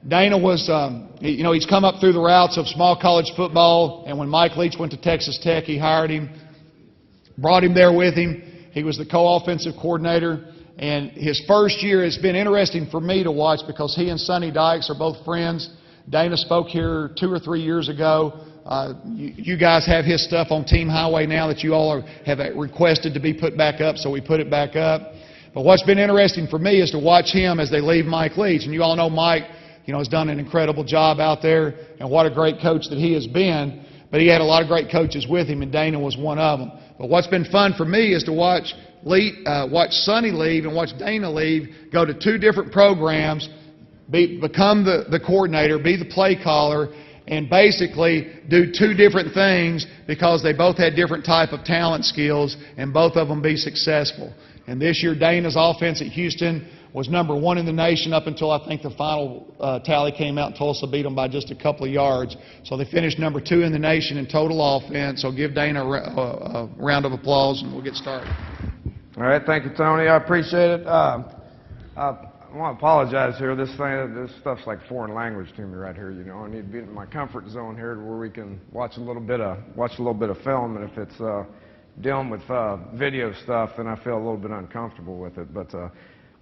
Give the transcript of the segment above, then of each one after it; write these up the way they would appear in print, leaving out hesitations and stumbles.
Dana was, he's come up through the routes of small college football, and when Mike Leach went to Texas Tech, he hired him, brought him there with him. He was the co-offensive coordinator, and his first year has been interesting for me to watch because he and Sonny Dykes are both friends. Dana spoke here 2 or 3 years ago. You guys have his stuff on Team Highway now that you all have requested to be put back up, so we put it back up. But what's been interesting for me is to watch him as they leave Mike Leach. And you all know Mike, has done an incredible job out there, and what a great coach that he has been. But he had a lot of great coaches with him, and Dana was one of them. But what's been fun for me is to watch Sonny leave and watch Dana leave, go to 2 different programs, become the coordinator, be the play caller, and basically do 2 different things because they both had different type of talent skills, and both of them be successful. And this year, Dana's offense at Houston was number 1 in the nation up until I think the final tally came out and Tulsa beat them by just a couple of yards. So they finished number 2 in the nation in total offense. So give Dana a round of applause, and we'll get started. All right, thank you, Tony. I appreciate it. I want to apologize here. This stuff's like foreign language to me right here. I need to be in my comfort zone here to where we can watch a little bit of film, and if it's dealing with video stuff, then I feel a little bit uncomfortable with it. But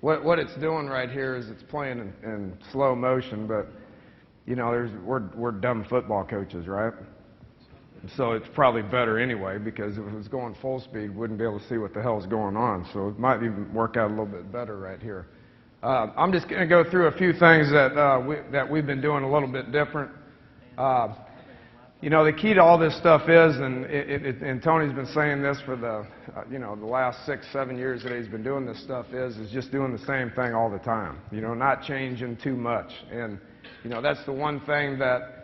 what it's doing right here is it's playing in slow motion, but we're dumb football coaches, right? So it's probably better anyway, because if it was going full speed, we wouldn't be able to see what the hell's going on. So it might even work out a little bit better right here. I'm just going to go through a few things that we've been doing a little bit different. The key to all this stuff is, and Tony's been saying this for the last 6, 7 years that he's been doing this stuff, is just doing the same thing all the time. Not changing too much. And that's the one thing that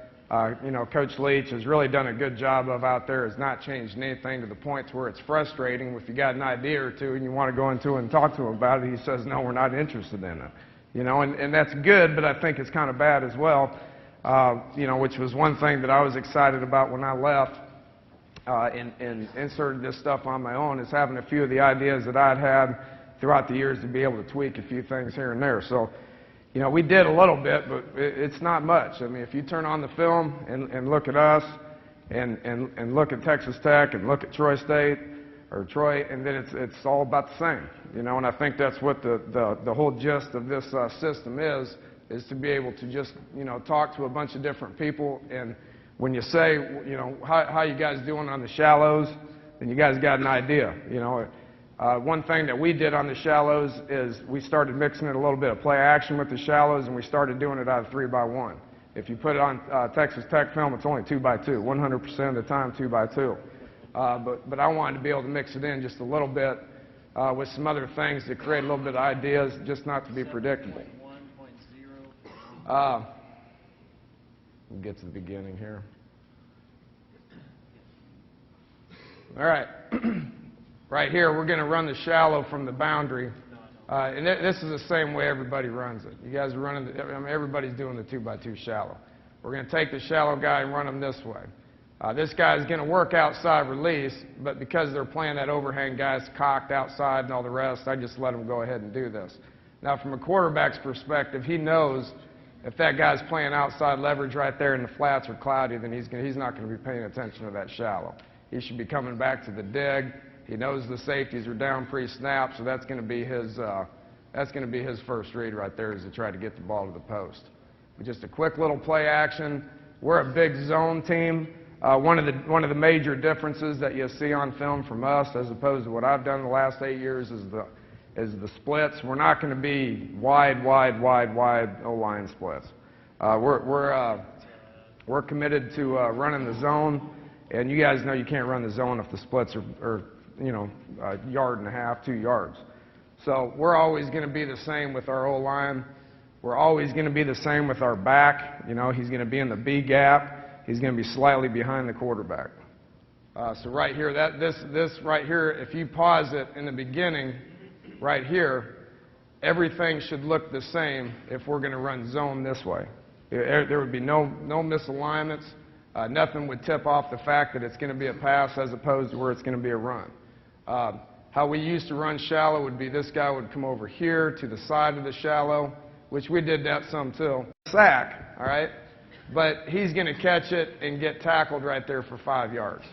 Coach Leach has really done a good job of out there, is not changing anything to the point where it's frustrating. If you got an idea or two and you want to go into it and talk to him about it, he says, no, we're not interested in it. And that's good, but I think it's kind of bad as well. Which was one thing that I was excited about when I left and inserted this stuff on my own, is having a few of the ideas that I'd had throughout the years to be able to tweak a few things here and there. So, we did a little bit, but it's not much. I mean, if you turn on the film and look at us and look at Texas Tech and look at Troy State or Troy, and then it's all about the same. And I think that's what the whole gist of this system is to be able to just, talk to a bunch of different people. And when you say, how you guys doing on the shallows, then you guys got an idea. One thing that we did on the shallows is we started mixing in a little bit of play action with the shallows, and we started doing it out of 3x1. If you put it on Texas Tech film, it's only 2x2, 100% of the time 2x2. But I wanted to be able to mix it in just a little bit with some other things to create a little bit of ideas, just not to be predictable. We'll get to the beginning here. All right. Right here, we're going to run the shallow from the boundary. And this is the same way everybody runs it. You guys are running, everybody's doing the 2x2 shallow. We're going to take the shallow guy and run him this way. This guy's going to work outside release, but because they're playing that overhang guy's cocked outside and all the rest, I just let him go ahead and do this. Now, from a quarterback's perspective, he knows if that guy's playing outside leverage right there and the flats are cloudy, then he's not going to be paying attention to that shallow. He should be coming back to the dig. He knows the safeties are down pre-snap, so that's going to be his first read right there, is to try to get the ball to the post. But just a quick little play action. We're a big zone team. One of the major differences that you'll see on film from us, as opposed to what I've done the last 8 years, is the splits. We're not going to be wide O-line splits. We're committed to running the zone, and you guys know you can't run the zone if the splits are a yard and a half, 2 yards. So we're always going to be the same with our O-line. We're always going to be the same with our back. He's going to be in the B gap. He's going to be slightly behind the quarterback. So right here, this right here, if you pause it in the beginning, right here, everything should look the same if we're going to run zone this way. There would be no misalignments. Nothing would tip off the fact that it's going to be a pass as opposed to where it's going to be a run. How we used to run shallow would be this guy would come over here to the side of the shallow. which we did that some too. Sack, all right? But he's going to catch it and get tackled right there for 5 yards.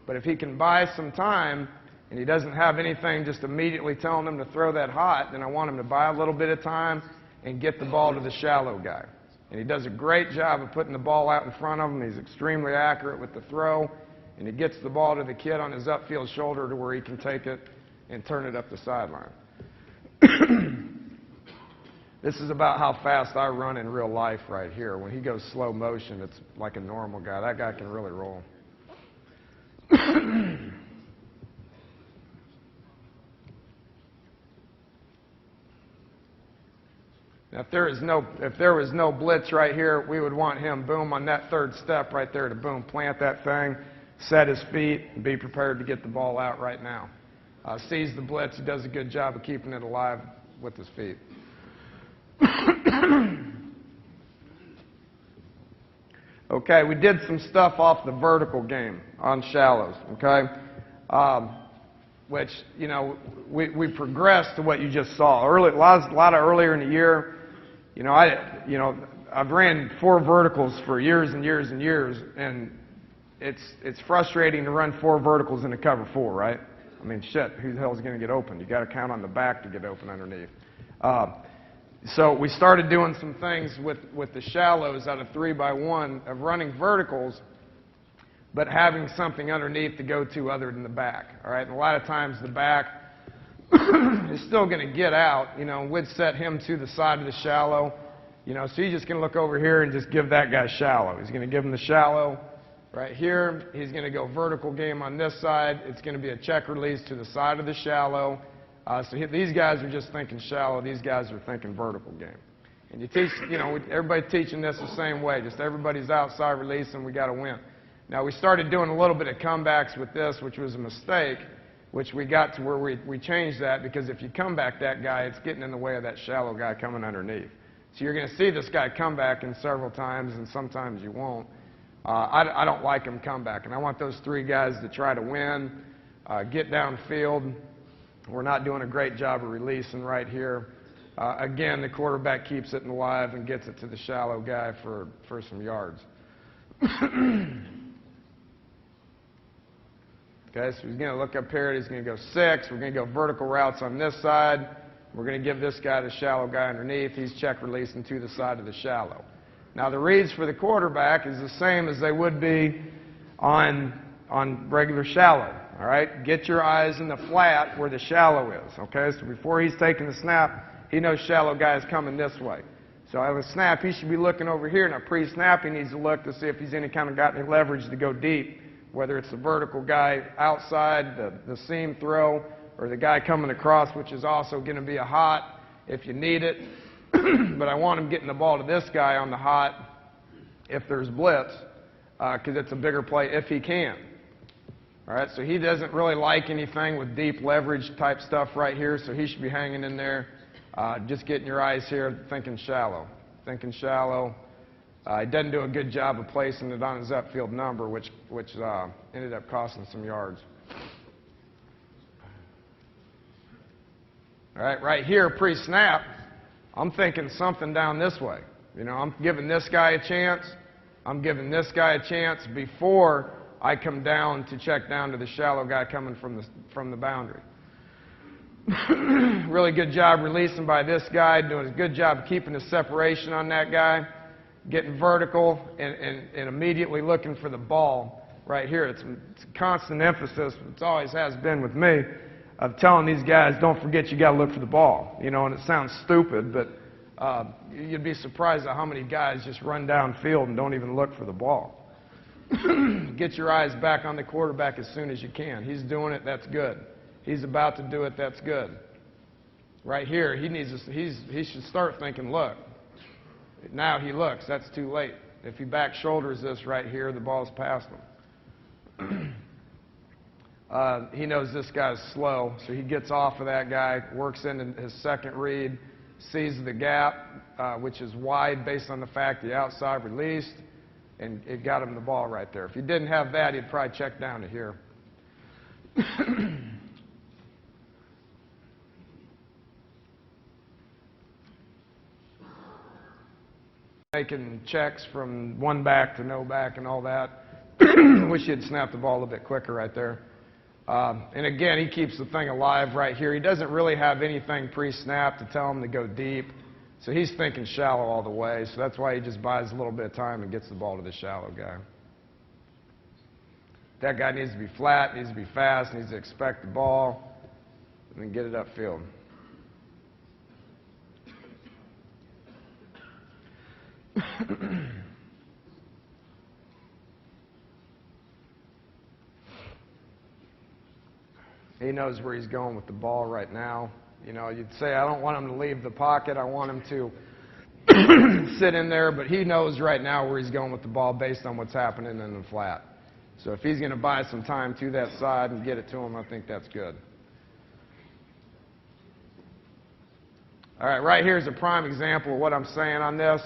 But if he can buy some time and he doesn't have anything just immediately telling him to throw that hot, then I want him to buy a little bit of time and get the ball to the shallow guy. And he does a great job of putting the ball out in front of him. He's extremely accurate with the throw, and he gets the ball to the kid on his upfield shoulder to where he can take it and turn it up the sideline. This is about how fast I run in real life right here. When he goes slow motion, it's like a normal guy. That guy can really roll. Now, if there was no blitz right here, we would want him, boom, on that third step right there to boom, plant that thing, set his feet, and be prepared to get the ball out right now. Sees the blitz. He does a good job of keeping it alive with his feet. Okay, we did some stuff off the vertical game on shallows, okay? Which, you know, we progressed to what you just saw. A lot earlier in the year, I've ran 4 verticals for years and years and years, and it's frustrating to run 4 verticals in a cover 4, right? I mean, shit, who the hell is going to get open? You got to count on the back to get open underneath. So we started doing some things with the shallows out of 3x1 of running verticals, but having something underneath to go to other than the back. All right, and a lot of times the back is still going to get out. You know, we'd set him to the side of the shallow. You know, so he's just going to look over here and just give that guy shallow. He's going to give him the shallow right here. He's going to go vertical game on this side. It's going to be a check release to the side of the shallow. These guys are just thinking shallow. These guys are thinking vertical game. And you teach, everybody's teaching this the same way. Just everybody's outside release and we got to win. Now, we started doing a little bit of comebacks with this, which was a mistake, which we got to where we changed that because if you come back that guy, it's getting in the way of that shallow guy coming underneath. So you're going to see this guy come back in several times, and sometimes you won't. I don't like him come back, and I want those 3 guys to try to win, get downfield. We're not doing a great job of releasing right here. Again, the quarterback keeps it alive and gets it to the shallow guy for some yards. Okay, so he's going to look up here. He's going to go 6. We're going to go vertical routes on this side. We're going to give this guy the shallow guy underneath. He's check releasing to the side of the shallow. Now, the reads for the quarterback is the same as they would be on regular shallow. All right, get your eyes in the flat where the shallow is. Okay, so before he's taking the snap, he knows shallow guy is coming this way. So on the snap, he should be looking over here. Now, pre-snap, he needs to look to see if he's got any leverage to go deep, whether it's the vertical guy outside, the seam throw, or the guy coming across, which is also going to be a hot if you need it. But I want him getting the ball to this guy on the hot if there's blitz, because it's a bigger play if he can. All right, so he doesn't really like anything with deep leverage type stuff right here, so he should be hanging in there. Just getting your eyes here, thinking shallow. Thinking shallow. He doesn't do a good job of placing it on his upfield number, which ended up costing some yards. All right, right here, pre-snap, I'm thinking something down this way. You know, I'm giving this guy a chance. I'm giving this guy a chance before I come down to check down to the shallow guy coming from the boundary. Really good job releasing by this guy, doing a good job keeping the separation on that guy, getting vertical and immediately looking for the ball right here. It's a constant emphasis, it always has been with me, of telling these guys, don't forget you got to look for the ball. You know, and it sounds stupid, but you'd be surprised at how many guys just run downfield and don't even look for the ball. Get your eyes back on the quarterback as soon as you can. He's doing it, that's good. He's about to do it, that's good. Right here, he should start thinking, look. Now he looks, that's too late. If he back shoulders this right here, the ball's past him. He knows this guy's slow, so he gets off of that guy, works into his second read, sees the gap, which is wide based on the fact the outside released, and it got him the ball right there. If he didn't have that, he'd probably check down to here. making checks from one back to no back and all that. Wish he had snapped the ball a little bit quicker right there. And again, he keeps the thing alive right here. He doesn't really have anything pre-snap to tell him to go deep. So he's thinking shallow all the way. So that's why he just buys a little bit of time and gets the ball to the shallow guy. That guy needs to be flat, needs to be fast, needs to expect the ball, and then get it upfield. He knows where he's going with the ball right now. You know, you'd say, I don't want him to leave the pocket. I want him to sit in there. But he knows right now where he's going with the ball based on what's happening in the flat. So if he's going to buy some time to that side and get it to him, I think that's good. All right, right here is a prime example of what I'm saying on this.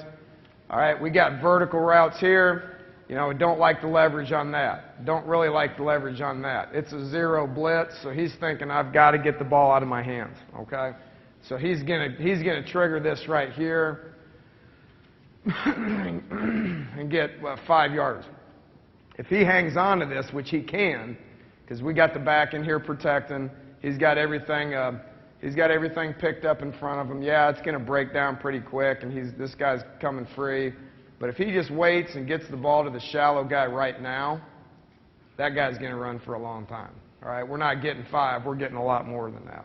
All right, we got vertical routes here. You know, we don't like the leverage on that. Don't really like the leverage on that. It's a zero blitz, so he's thinking I've got to get the ball out of my hands. Okay, so he's gonna trigger this right here and get 5 yards. If he hangs on to this, which he can, because we got the back in here protecting, he's got everything picked up in front of him. Yeah, it's gonna break down pretty quick, and this guy's coming free. But if he just waits and gets the ball to the shallow guy right now, that guy's going to run for a long time. All right, we're not getting 5. We're getting a lot more than that.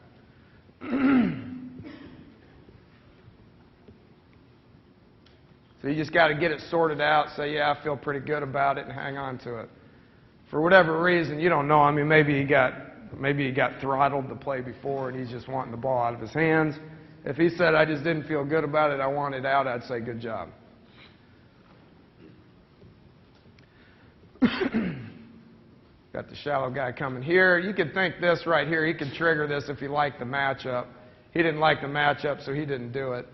So you just got to get it sorted out, say, yeah, I feel pretty good about it, and hang on to it. For whatever reason, you don't know. I mean, maybe he got throttled the play before, and he's just wanting the ball out of his hands. If he said, I just didn't feel good about it, I want it out, I'd say, good job. Got the shallow guy coming here. You could think this right here. He could trigger this if he liked the matchup. He didn't like the matchup, so he didn't do it.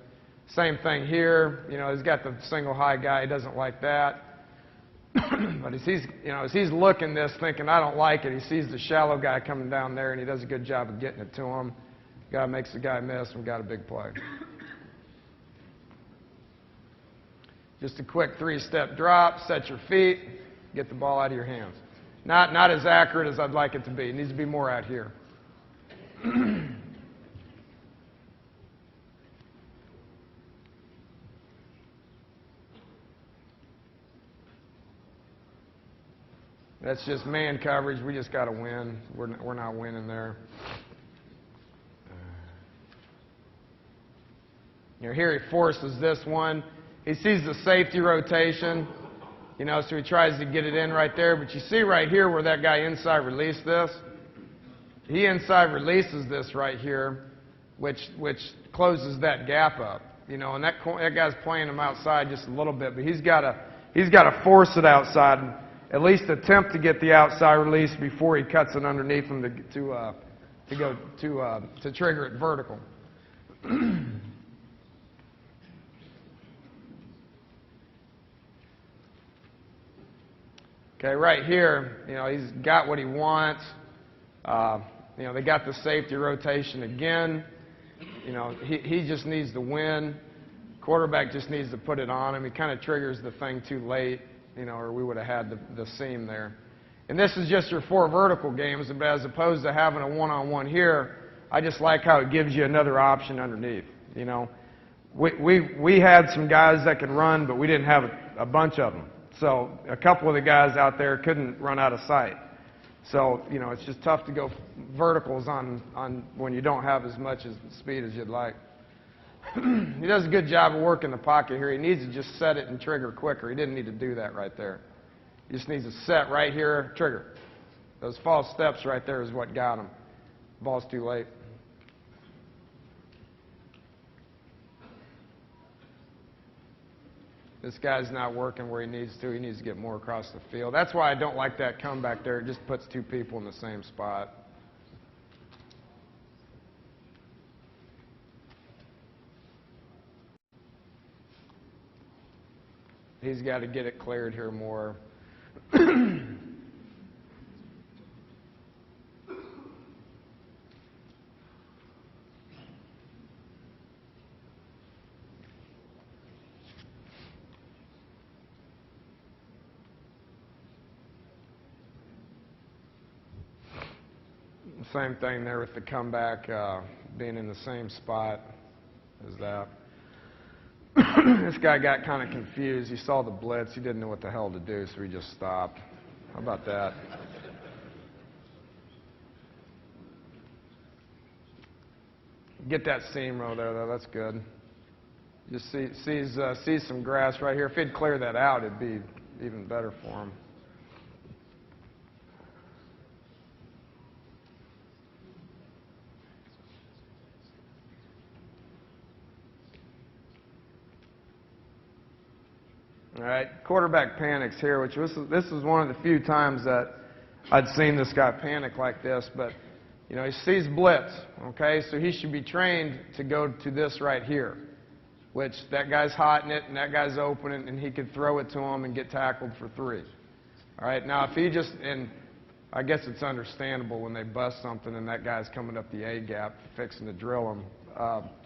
Same thing here. You know, he's got the single high guy. He doesn't like that. But as he's looking this, thinking I don't like it, he sees the shallow guy coming down there, and he does a good job of getting it to him. Guy makes the guy miss, and we got a big play. Just a quick 3-step drop. Set your feet. Get the ball out of your hands. Not as accurate as I'd like it to be. It needs to be more out here. That's just man coverage. We just got to win. We're not winning there. You know, here he forces this one. He sees the safety rotation. You know, so he tries to get it in right there. But you see right here where that guy inside released this? He inside releases this right here, which closes that gap up. You know, and that guy's playing him outside just a little bit, but he's got to force it outside, and at least attempt to get the outside release before he cuts it underneath him to trigger it vertical. Okay, right here, you know, he's got what he wants. You know, they got the safety rotation again. You know, he just needs to win. Quarterback just needs to put it on him. He kind of triggers the thing too late, you know, or we would have had the seam there. And this is just your 4 vertical games, but as opposed to having a one-on-one here, I just like how it gives you another option underneath. You know, we had some guys that could run, but we didn't have a bunch of them. So a couple of the guys out there couldn't run out of sight. So, you know, it's just tough to go verticals on when you don't have as much speed as you'd like. He does a good job of working the pocket here. He needs to just set it and trigger quicker. He didn't need to do that right there. He just needs to set right here, trigger. Those false steps right there is what got him. Ball's too late. This guy's not working where he needs to. He needs to get more across the field. That's why I don't like that comeback there. It just puts 2 people in the same spot. He's got to get it cleared here more. same thing there with the comeback being in the same spot as that. This guy got kind of confused. He saw the blitz. He didn't know what the hell to do, so he just stopped. How about that? Get that seam row there, though. That's good. Just sees some grass right here. If he'd clear that out, it'd be even better for him. All right, quarterback panics here, which this is one of the few times that I'd seen this guy panic like this, but you know, he sees blitz, okay, so he should be trained to go to this right here, which that guy's hot in it and that guy's open and he could throw it to him and get tackled for 3. All right, now if he just, and I guess it's understandable when they bust something and that guy's coming up the A gap fixing to drill him,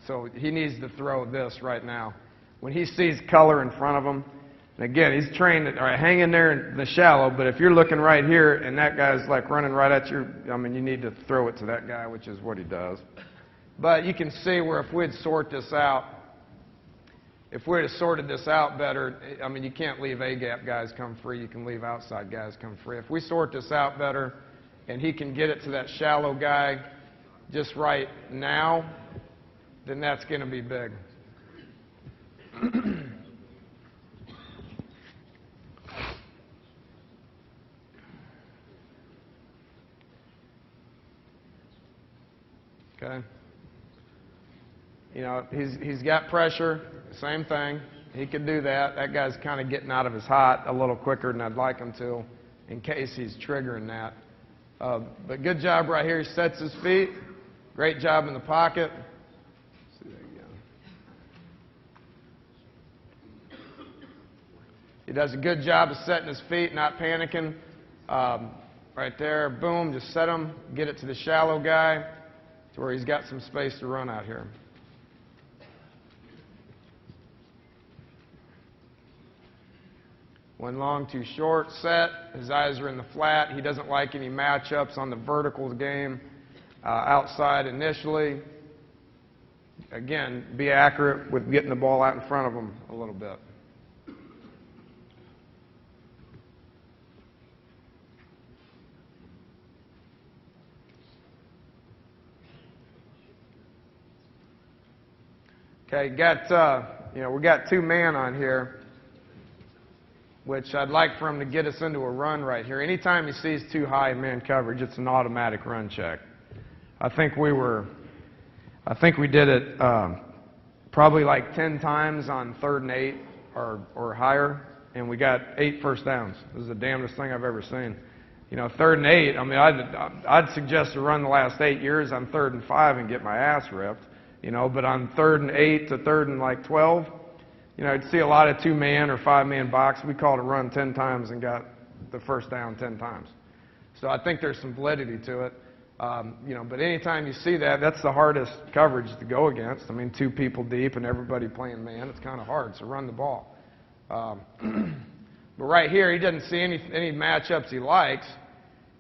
so he needs to throw this right now. When he sees color in front of him, and again, he's trained to hang in there in the shallow, but if you're looking right here and that guy's like running right at you, I mean, you need to throw it to that guy, which is what he does. But you can see where if we'd sort this out, if we'd have sorted this out better, I mean, you can't leave A-gap guys come free. You can leave outside guys come free. If we sort this out better and he can get it to that shallow guy just right now, then that's going to be big. Okay. You know, he's got pressure, same thing. He could do that. That guy's kind of getting out of his hot a little quicker than I'd like him to in case he's triggering that. But good job right here. He sets his feet. Great job in the pocket. Let's see that again. He does a good job of setting his feet, not panicking. Right there, boom, just set him, get it to the shallow guy to where he's got some space to run out here. One long, two short, set. His eyes are in the flat. He doesn't like any matchups on the vertical game outside initially. Again, be accurate with getting the ball out in front of him a little bit. Okay, we got 2 man on here, which I'd like for him to get us into a run right here. Anytime he sees 2 high man coverage, it's an automatic run check. I think we did it probably like 10 times on 3rd and 8 or higher, and we got 8 first downs. This is the damnedest thing I've ever seen. You know, 3rd and 8. I mean, I'd suggest to run the last 8 years on 3rd and 5 and get my ass ripped. You know, but on 3rd and 8 to 3rd and like 12, you know, I'd see a lot of 2-man or 5-man box. We called a run 10 times and got the first down 10 times. So I think there's some validity to it. You know, but anytime you see that, that's the hardest coverage to go against. I mean, 2 people deep and everybody playing man, it's kind of hard. So run the ball. But right here, he doesn't see any matchups he likes.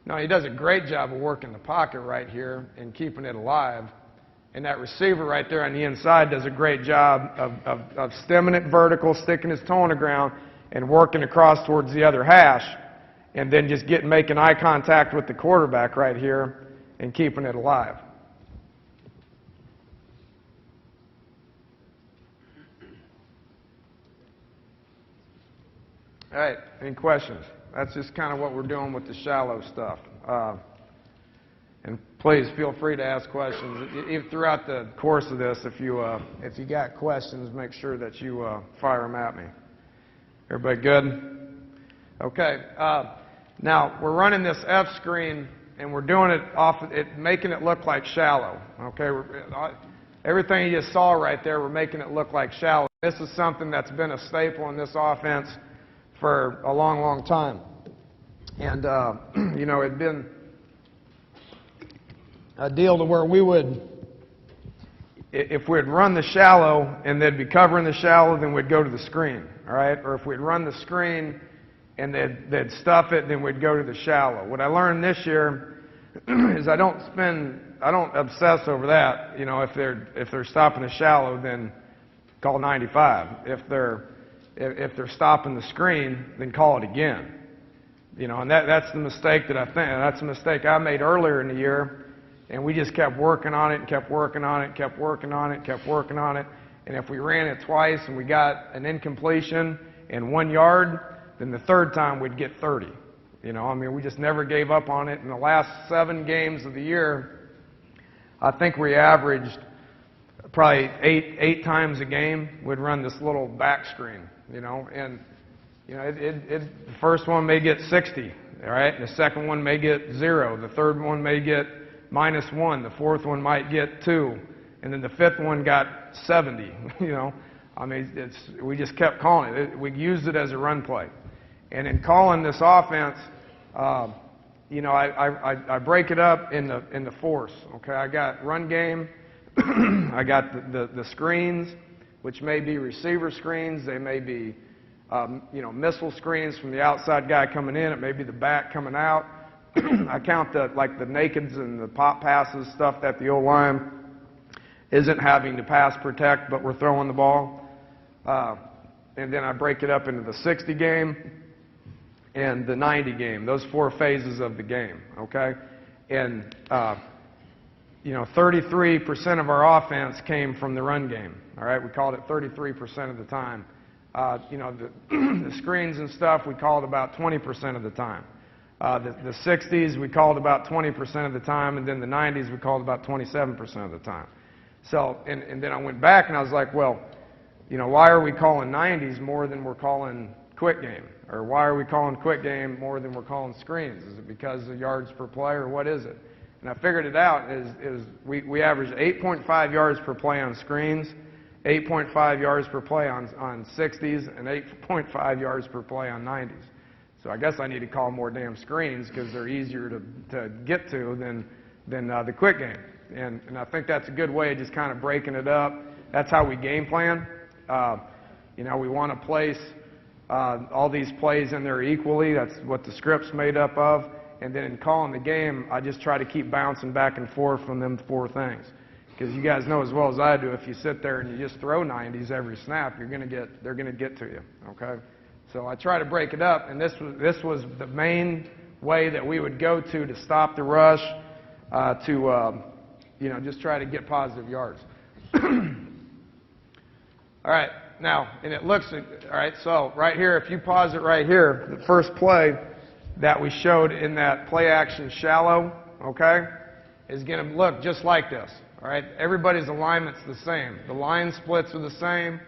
No, he does a great job of working the pocket right here and keeping it alive. And that receiver right there on the inside does a great job of stemming it vertical, sticking his toe on the ground, and working across towards the other hash, and then just making eye contact with the quarterback right here and keeping it alive. All right, any questions? That's just kind of what we're doing with the shallow stuff. And please feel free to ask questions. Even throughout the course of this, if you got questions, make sure that you fire them at me. Everybody good? Okay. Now, we're running this F screen, and we're doing it making it look like shallow. Okay. Everything you just saw right there, we're making it look like shallow. This is something that's been a staple in this offense for a long, long time. And, you know, it'd been a deal to where we would, if we'd run the shallow and they'd be covering the shallow, then we'd go to the screen, all right? Or if we'd run the screen and they'd stuff it, then we'd go to the shallow. What I learned this year is I don't obsess over that. You know, if they're stopping the shallow, then call 95. If they're stopping the screen, then call it again. You know, and that's the mistake that's the mistake I made earlier in the year, and we just kept working on it and kept working on it, kept working on it, kept working on it. And if we ran it twice and we got an incompletion in 1 yard, then the third time we'd get 30. You know, I mean, we just never gave up on it. In the last 7 games of the year, I think we averaged probably eight times a game we'd run this little back screen, you know, and you know, the first one may get 60, all right? The second one may get 0. The third one may get -1. The fourth one might get 2. And then the fifth one got 70, you know. I mean, we just kept calling it. We used it as a run play. And in calling this offense, you know, I break it up in the force, okay? I got run game. I got the screens, which may be receiver screens. They may be you know, missile screens from the outside guy coming in. It may be the back coming out. I count the nakeds and the pop passes, stuff that the O-line isn't having to pass protect, but we're throwing the ball. And then I break it up into the 60 game and the 90 game, those 4 phases of the game, okay? And, you know, 33% of our offense came from the run game, all right? We called it 33% of the time. You know, the screens and stuff, we called about 20% of the time. The 60s, we called about 20% of the time, and then the 90s, we called about 27% of the time. So, and then I went back and I was like, well, you know, why are we calling 90s more than we're calling quick game? Or why are we calling quick game more than we're calling screens? Is it because of yards per play, or what is it? And I figured it out is we average 8.5 yards per play on screens, 8.5 yards per play on 60s, and 8.5 yards per play on 90s. So I guess I need to call more damn screens because they're easier to get to than the quick game. And I think that's a good way of just kind of breaking it up. That's how we game plan. You know, we want to place all these plays in there equally. That's what the script's made up of. And then in calling the game, I just try to keep bouncing back and forth from them 4 things. Because you guys know as well as I do, if you sit there and you just throw 90s every snap, they're going to get to you, okay? So I try to break it up, and this was the main way that we would go to stop the rush, you know, just try to get positive yards. All right, now, and it looks, all right, so right here, if you pause it right here, the first play that we showed in that play action shallow, okay, is going to look just like this. All right, everybody's alignment's the same. The line splits are the same.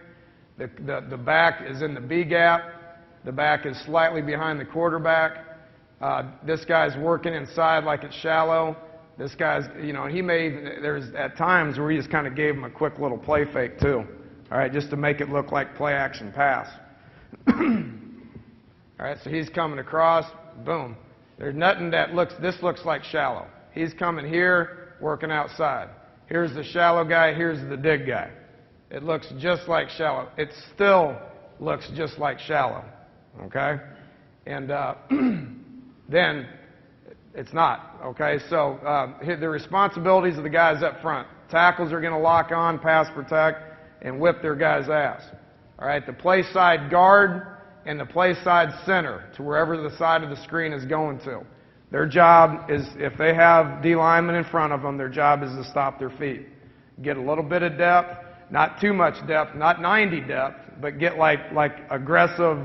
The back is in the B gap. The back is slightly behind the quarterback. This guy's working inside like it's shallow. This guy's, you know, there's at times where we just kind of gave him a quick little play fake too. All right, just to make it look like play action pass. All right, so he's coming across, boom. There's nothing that this looks like shallow. He's coming here, working outside. Here's the shallow guy, here's the dig guy. It looks just like shallow. It still looks just like shallow, okay? And then it's not, okay? So the responsibilities of the guys up front. Tackles are going to lock on, pass protect, and whip their guy's ass. All right, the play side guard and the play side center to wherever the side of the screen is going to. Their job is, if they have D linemen in front of them, their job is to stop their feet. Get a little bit of depth, not too much depth, not 90 depth, but get like aggressive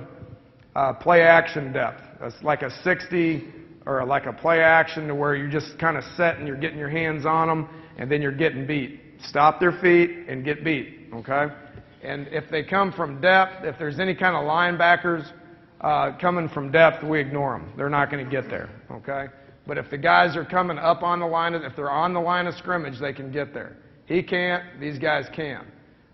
play action depth. That's like a 60 or like a play action to where you're just kind of set and you're getting your hands on them and then you're getting beat. Stop their feet and get beat, okay? And if they come from depth, if there's any kind of linebackers coming from depth, we ignore them. They're not going to get there, okay? But if the guys are coming up on the line, if they're on the line of scrimmage, they can get there. He can't, these guys can.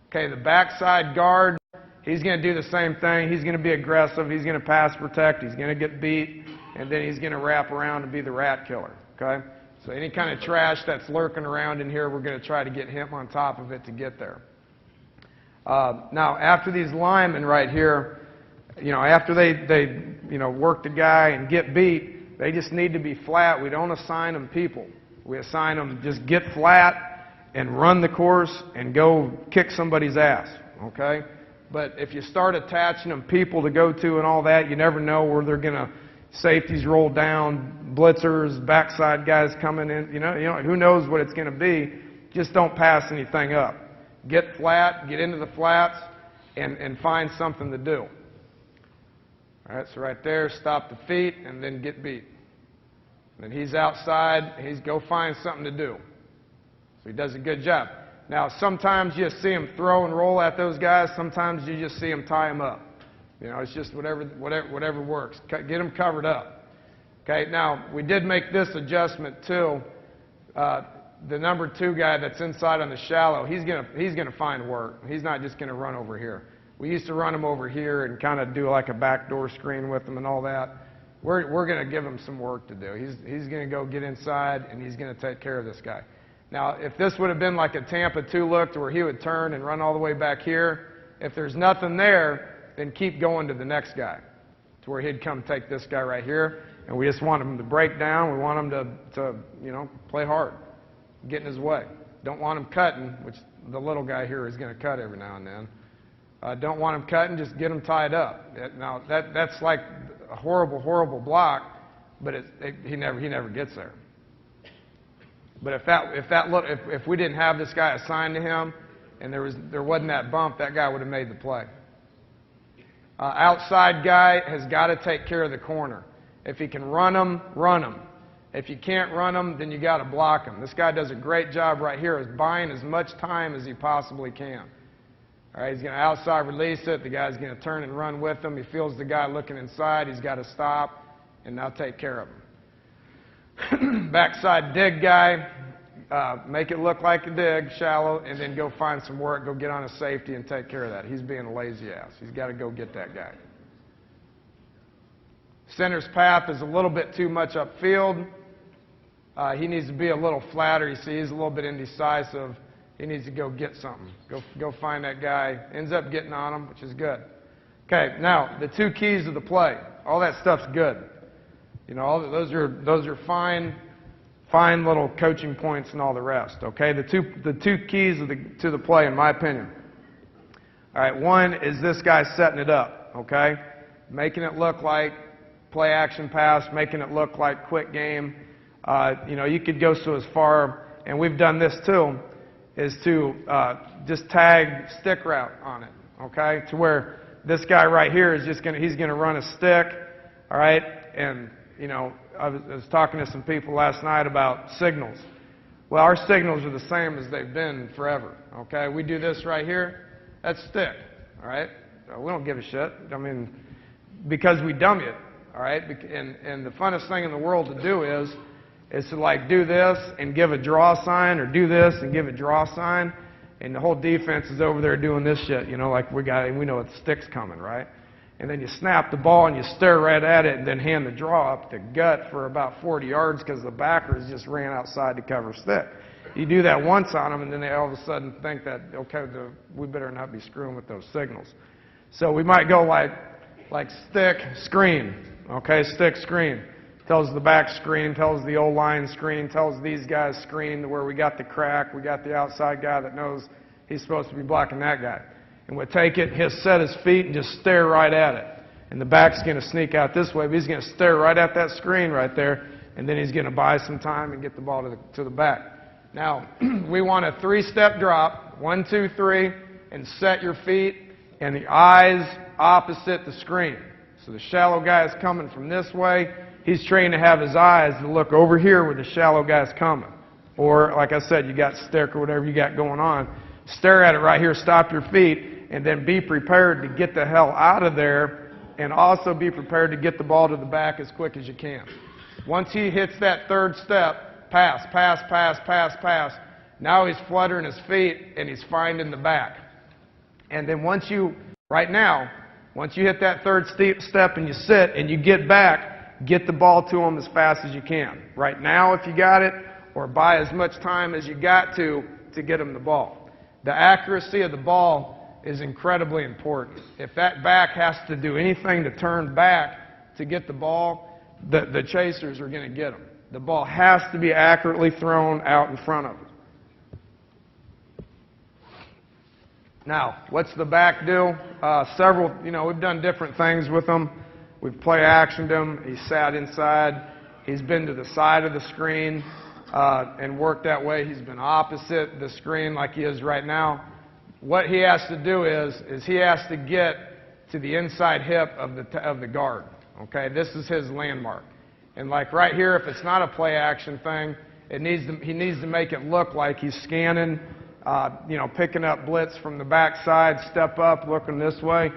Okay, the backside guard, he's going to do the same thing. He's going to be aggressive. He's going to pass protect. He's going to get beat. And then he's going to wrap around and be the rat killer, okay? So any kind of trash that's lurking around in here, we're going to try to get him on top of it to get there. Now, after these linemen right here, you know, after they work the guy and get beat, They just need to be flat. We don't assign them people. We assign them just get flat and run the course and go kick somebody's ass, okay? But if you start attaching them people to go to and all that, you never know where they're going to, safeties roll down, blitzers, backside guys coming in, you know, who knows what it's going to be. Just don't pass anything up. Get flat, get into the flats, and find something to do. All right, so right there, stop the feet, and then get beat. And then he's outside, he's go find something to do. So he does a good job. Now, sometimes you see him throw and roll at those guys. Sometimes you just see him tie them up. You know, it's just whatever works. Get them covered up. Okay, now, we did make this adjustment, too. The number 2 guy that's inside on the shallow, he's gonna find work. He's not just gonna run over here. We used to run him over here and kind of do like a backdoor screen with him and all that. We're gonna give him some work to do. He's gonna go get inside and he's gonna take care of this guy. Now, if this would have been like a Tampa 2 look to where he would turn and run all the way back here, if there's nothing there, then keep going to the next guy, to where he'd come take this guy right here, and we just want him to break down. We want him to you know, play hard, get in his way. Don't want him cutting, which the little guy here is going to cut every now and then. Don't want him cutting, just get him tied up. Now, that's like a horrible, horrible block, but he never gets there. But if we didn't have this guy assigned to him, and there wasn't that bump, that guy would have made the play. Outside guy has got to take care of the corner. If he can run them, run them. If you can't run them, then you got to block them. This guy does a great job right here, is buying as much time as he possibly can. All right, he's going to outside release it. The guy's going to turn and run with him. He feels the guy looking inside. He's got to stop and now take care of him. Backside dig guy, make it look like a dig, shallow, and then go find some work, go get on a safety and take care of that. He's being a lazy ass. He's got to go get that guy. Center's path is a little bit too much upfield. He needs to be a little flatter. You see, he's a little bit indecisive. He needs to go get something. Go find that guy. Ends up getting on him, which is good. Okay, now, the 2 keys of the play. All that stuff's good. You know, those are fine little coaching points and all the rest. Okay, the two keys to the play, in my opinion. All right, one is this guy setting it up. Okay, making it look like play action pass, making it look like quick game. You know, you could go so as far, and we've done this too, is to just tag stick route on it. Okay, to where this guy right here is just he's gonna run a stick. All right, and you know, I was talking to some people last night about signals. Well, our signals are the same as they've been forever, okay? We do this right here, that's stick, all right? We don't give a shit, I mean, because we dummy it, all right? And the funnest thing in the world to do is to like do this and give a draw sign, or do this and give a draw sign, and the whole defense is over there doing this shit, you know, like we know the stick's coming, right? And then you snap the ball and you stare right at it and then hand the draw up the gut for about 40 yards because the backers just ran outside to cover stick. You do that once on them and then they all of a sudden think that, okay, we better not be screwing with those signals. So we might go like stick, screen, okay, stick, screen. Tells the back screen, tells the old line screen, tells these guys screen where we got the crack, we got the outside guy that knows he's supposed to be blocking that guy. And we'll take it, he'll set his feet and just stare right at it. And the back's going to sneak out this way, but he's going to stare right at that screen right there, and then he's going to buy some time and get the ball to the back. Now, we want a 3-step drop, 1, 2, 3, and set your feet, and the eyes opposite the screen. So the shallow guy is coming from this way. He's trained to have his eyes to look over here where the shallow guy's coming. Or, like I said, you got stick or whatever you got going on. Stare at it right here, stop your feet, and then be prepared to get the hell out of there, and also be prepared to get the ball to the back as quick as you can. Once he hits that 3rd step, pass, pass, pass, pass, pass, now he's fluttering his feet and he's finding the back. And then once you hit that 3rd step and you sit and you get back, get the ball to him as fast as you can. Right now if you got it, or buy as much time as you got to get him the ball. The accuracy of the ball is incredibly important. If that back has to do anything to turn back to get the ball, the chasers are going to get them. The ball has to be accurately thrown out in front of them. Now, what's the back do? Several, we've done different things with him. We've play actioned him. He's sat inside. He's been to the side of the screen and worked that way. He's been opposite the screen like he is right now. What he has to do is he has to get to the inside hip of the guard. Okay, this is his landmark. And like right here, if it's not a play action thing, he needs to make it look like he's scanning, picking up blitz from the backside, step up, looking this way,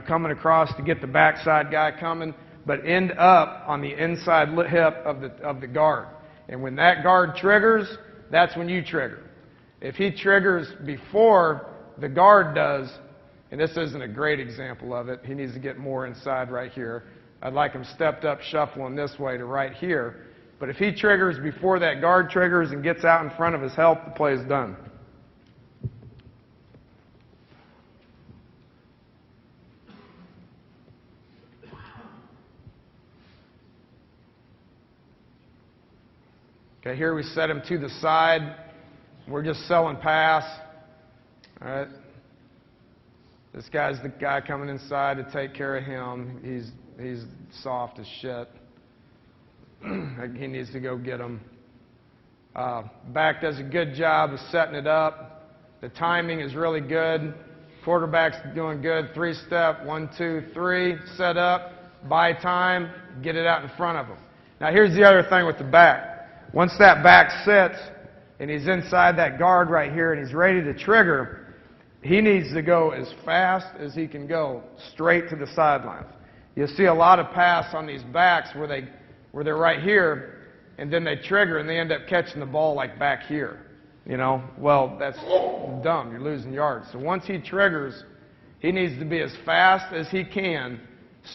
coming across to get the backside guy coming, but end up on the inside hip of the guard. And when that guard triggers, that's when you trigger. If he triggers before the guard does, and this isn't a great example of it, he needs to get more inside right here. I'd like him stepped up, shuffling this way to right here. But if he triggers before that guard triggers and gets out in front of his help, the play is done. Okay, here we set him to the side. We're just selling pass. All right. This guy's the guy coming inside to take care of him. He's soft as shit. He needs to go get him. Back does a good job of setting it up. The timing is really good. Quarterback's doing good. 3-step, 1, 2, 3, set up, buy time, get it out in front of him. Now here's the other thing with the back. Once that back sits and he's inside that guard right here and he's ready to trigger, he needs to go as fast as he can go straight to the sidelines. You'll see a lot of pass on these backs where they're right here, and then they trigger and they end up catching the ball like back here. Well, that's dumb. You're losing yards. So once he triggers, he needs to be as fast as he can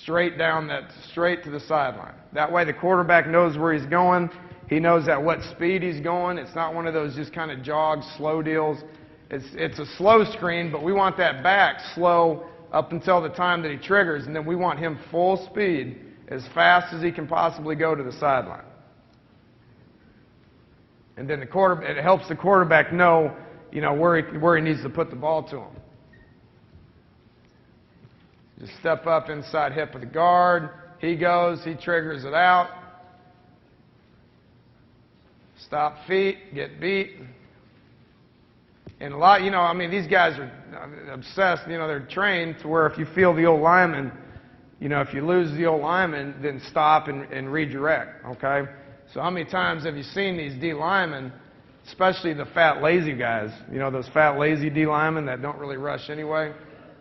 straight to the sideline. That way the quarterback knows where he's going. He knows at what speed he's going. It's not one of those just kind of jog, slow deals. It's a slow screen, but we want that back slow up until the time that he triggers, and then we want him full speed as fast as he can possibly go to the sideline. And then it helps the quarterback know, where he needs to put the ball to him. Just step up inside hip of the guard. He goes, he triggers it out. Stop feet, get beat. And a lot, these guys are obsessed. They're trained to where if you feel the old lineman, if you lose the old lineman, then stop and redirect, okay? So how many times have you seen these D linemen, especially the fat, lazy guys, those fat, lazy D linemen that don't really rush anyway?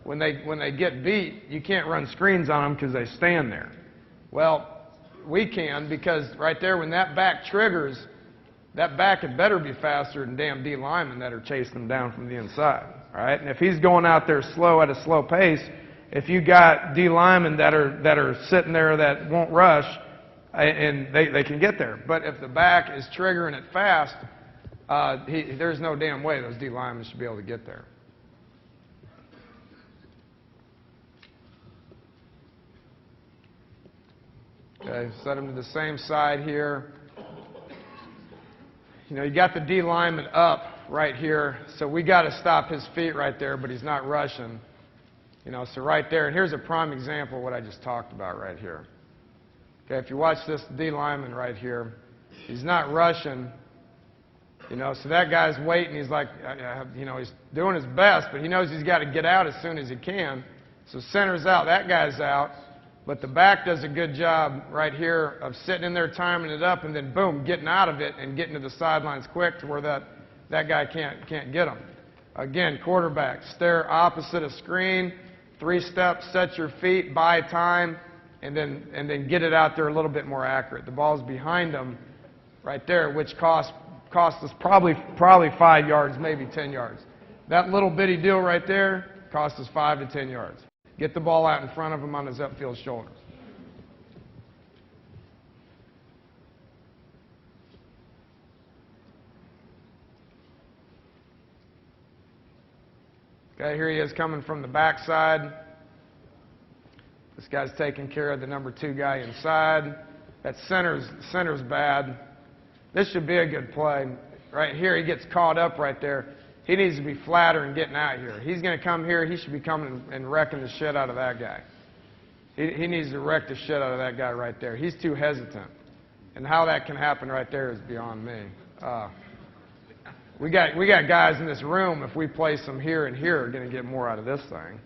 When they get beat, you can't run screens on them because they stand there. Well, we can, because right there when that back triggers, that back had better be faster than damn D linemen that are chasing them down from the inside. All right? And if he's going out there slow at a slow pace, if you got D linemen that are sitting there that won't rush, and they can get there. But if the back is triggering it fast, there's no damn way those D linemen should be able to get there. Okay, set him to the same side here. You got the D lineman up right here, so we got to stop his feet right there, but he's not rushing. So right there, and here's a prime example of what I just talked about right here. Okay, if you watch this D lineman right here, he's not rushing. So that guy's waiting. He's like, he's doing his best, but he knows he's got to get out as soon as he can. So center's out, that guy's out. But the back does a good job right here of sitting in there, timing it up, and then boom, getting out of it and getting to the sidelines quick to where that guy can't get him. Again, quarterback, stare opposite of screen, 3 steps, set your feet, buy time, and then get it out there a little bit more accurate. The ball's behind him right there, which cost us probably 5 yards, maybe 10 yards. That little bitty deal right there cost us 5 to 10 yards. Get the ball out in front of him on his upfield shoulders. Okay, here he is coming from the backside. This guy's taking care of the number 2 guy inside. That center's bad. This should be a good play. Right here, he gets caught up right there. He needs to be flatter and getting out here. He's going to come here. He should be coming and wrecking the shit out of that guy. He needs to wreck the shit out of that guy right there. He's too hesitant. And how that can happen right there is beyond me. We got guys in this room, if we place them here and here, are going to get more out of this thing.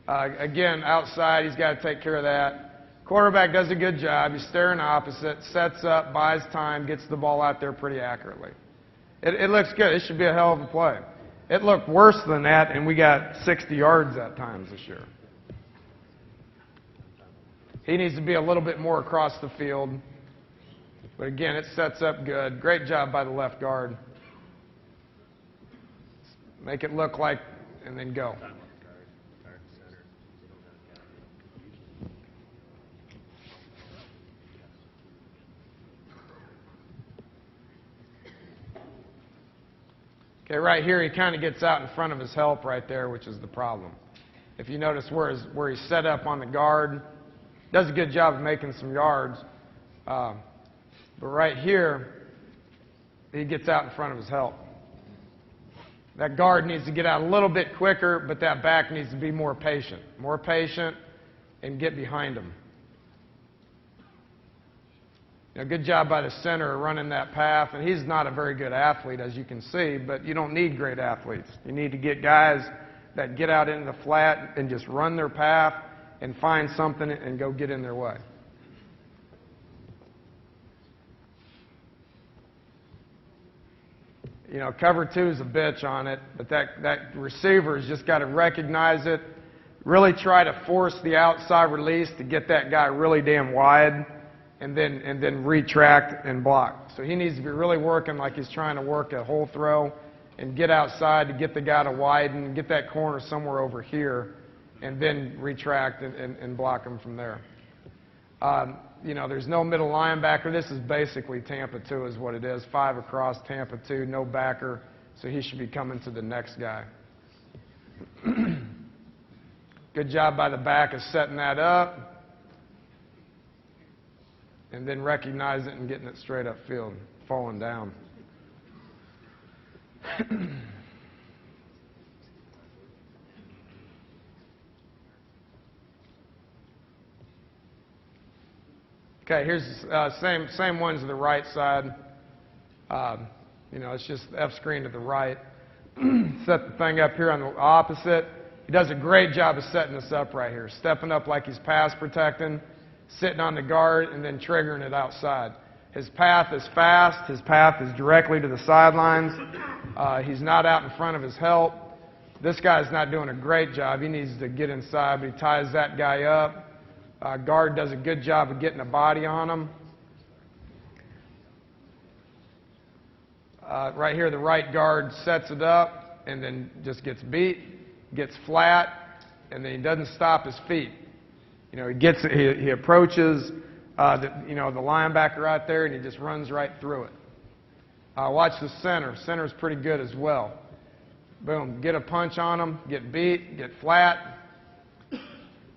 Again, outside, he's got to take care of that. Quarterback does a good job. He's staring opposite, sets up, buys time, gets the ball out there pretty accurately. It looks good. It should be a hell of a play. It looked worse than that, and we got 60 yards at times this year. He needs to be a little bit more across the field. But again, it sets up good. Great job by the left guard. Make it look like, and then go. Okay, right here he kind of gets out in front of his help right there, which is the problem. If you notice where he's set up on the guard, does a good job of making some yards. But right here, he gets out in front of his help. That guard needs to get out a little bit quicker, but that back needs to be more patient. More patient and get behind him. Good job by the center running that path, and he's not a very good athlete, as you can see, but you don't need great athletes. You need to get guys that get out into the flat and just run their path and find something and go get in their way. Cover two is a bitch on it, but that receiver has just got to recognize it, really try to force the outside release to get that guy really damn wide, and then retract and block. So he needs to be really working like he's trying to work a hole throw and get outside to get the guy to widen, get that corner somewhere over here, and then retract and block him from there. There's no middle linebacker. This is basically Tampa 2 is what it is. 5 across, Tampa 2, no backer, so he should be coming to the next guy. Good job by the back of setting that up. And then recognize it and getting it straight up field, falling down. Okay, here's same ones to the right side. It's just F screen to the right. Set the thing up here on the opposite. He does a great job of setting this up right here, stepping up like he's pass protecting, sitting on the guard, and then triggering it outside. His path is fast. His path is directly to the sidelines. He's not out in front of his help. This guy's not doing a great job. He needs to get inside, but he ties that guy up. Guard does a good job of getting a body on him. Right here, the right guard sets it up and then just gets beat, gets flat, and then he doesn't stop his feet. He approaches the linebacker out there, and he just runs right through it. Watch the center. Center's pretty good as well. Boom. Get a punch on him, get beat, get flat,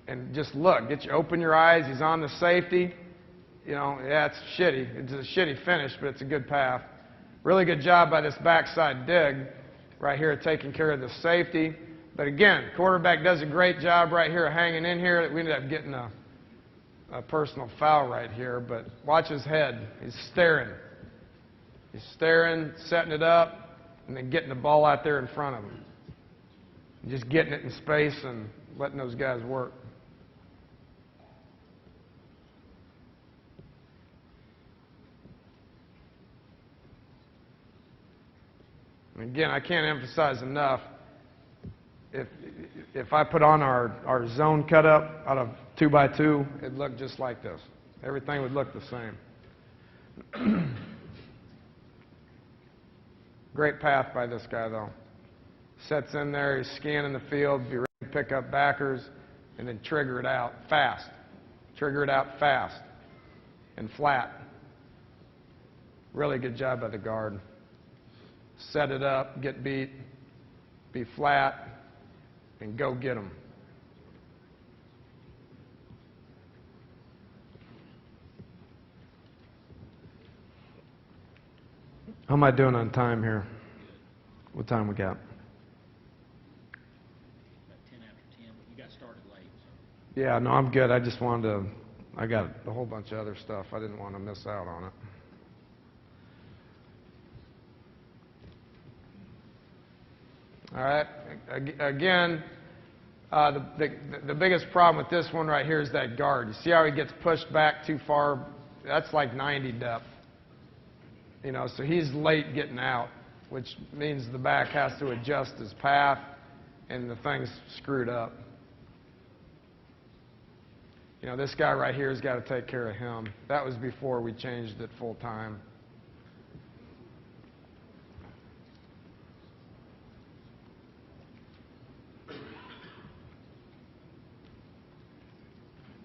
and just look. Open your eyes. He's on the safety. Yeah, it's shitty. It's a shitty finish, but it's a good path. Really good job by this backside dig right here taking care of the safety. But again, quarterback does a great job right here hanging in here. We ended up getting a personal foul right here, but watch his head. He's staring. He's staring, setting it up, and then getting the ball out there in front of him. Just getting it in space and letting those guys work. And again, I can't emphasize enough, if I put on our zone cut up out of 2x2, it'd look just like this. Everything would look the same. Great path by this guy, though. Sets in there, he's scanning the field, be ready to pick up backers, and then trigger it out fast. Trigger it out fast and flat. Really good job by the guard. Set it up, get beat, be flat, and go get them. How am I doing on time here? What time we got? About 10 after 10, but you got started late. So. Yeah, no, I'm good. I just wanted to, I got a whole bunch of other stuff. I didn't want to miss out on it. All right. Again, the biggest problem with this one right here is that guard. You see how he gets pushed back too far? That's like 90 depth. You know, so he's late getting out, which means the back has to adjust his path, and the thing's screwed up. You know, this guy right here has got to take care of him. That was before we changed it full time.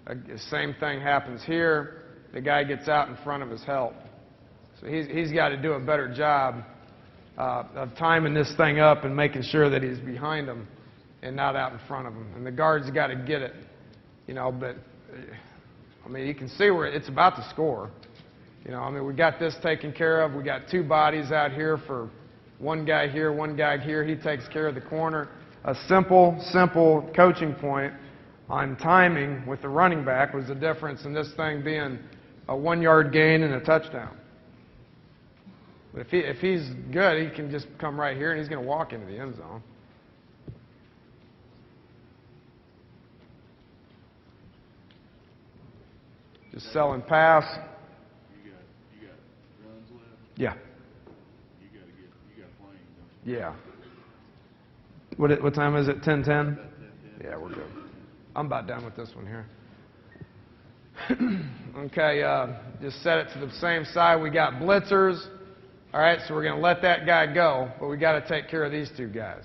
The same thing happens here. The guy gets out in front of his help. So he's got to do a better job of timing this thing up and making sure that he's behind him and not out in front of him. And the guard's got to get it, you know, but, I mean, you can see where it's about to score. You know, I mean, we got this taken care of. We got two bodies out here for one guy here, one guy here. He takes care of the corner. A simple coaching point on timing with the running back was the difference in this thing being a 1-yard gain and a touchdown. But if he's good, he can just come right here and he's going to walk into the end zone. Just selling pass. You got runs left? Yeah. You got playing, don't you? Yeah. What time is it? 10:10? Yeah, we're good. I'm about done with this one here. Okay, just set it to the same side. We got blitzers. All right, so we're going to let that guy go, but we got to take care of these two guys.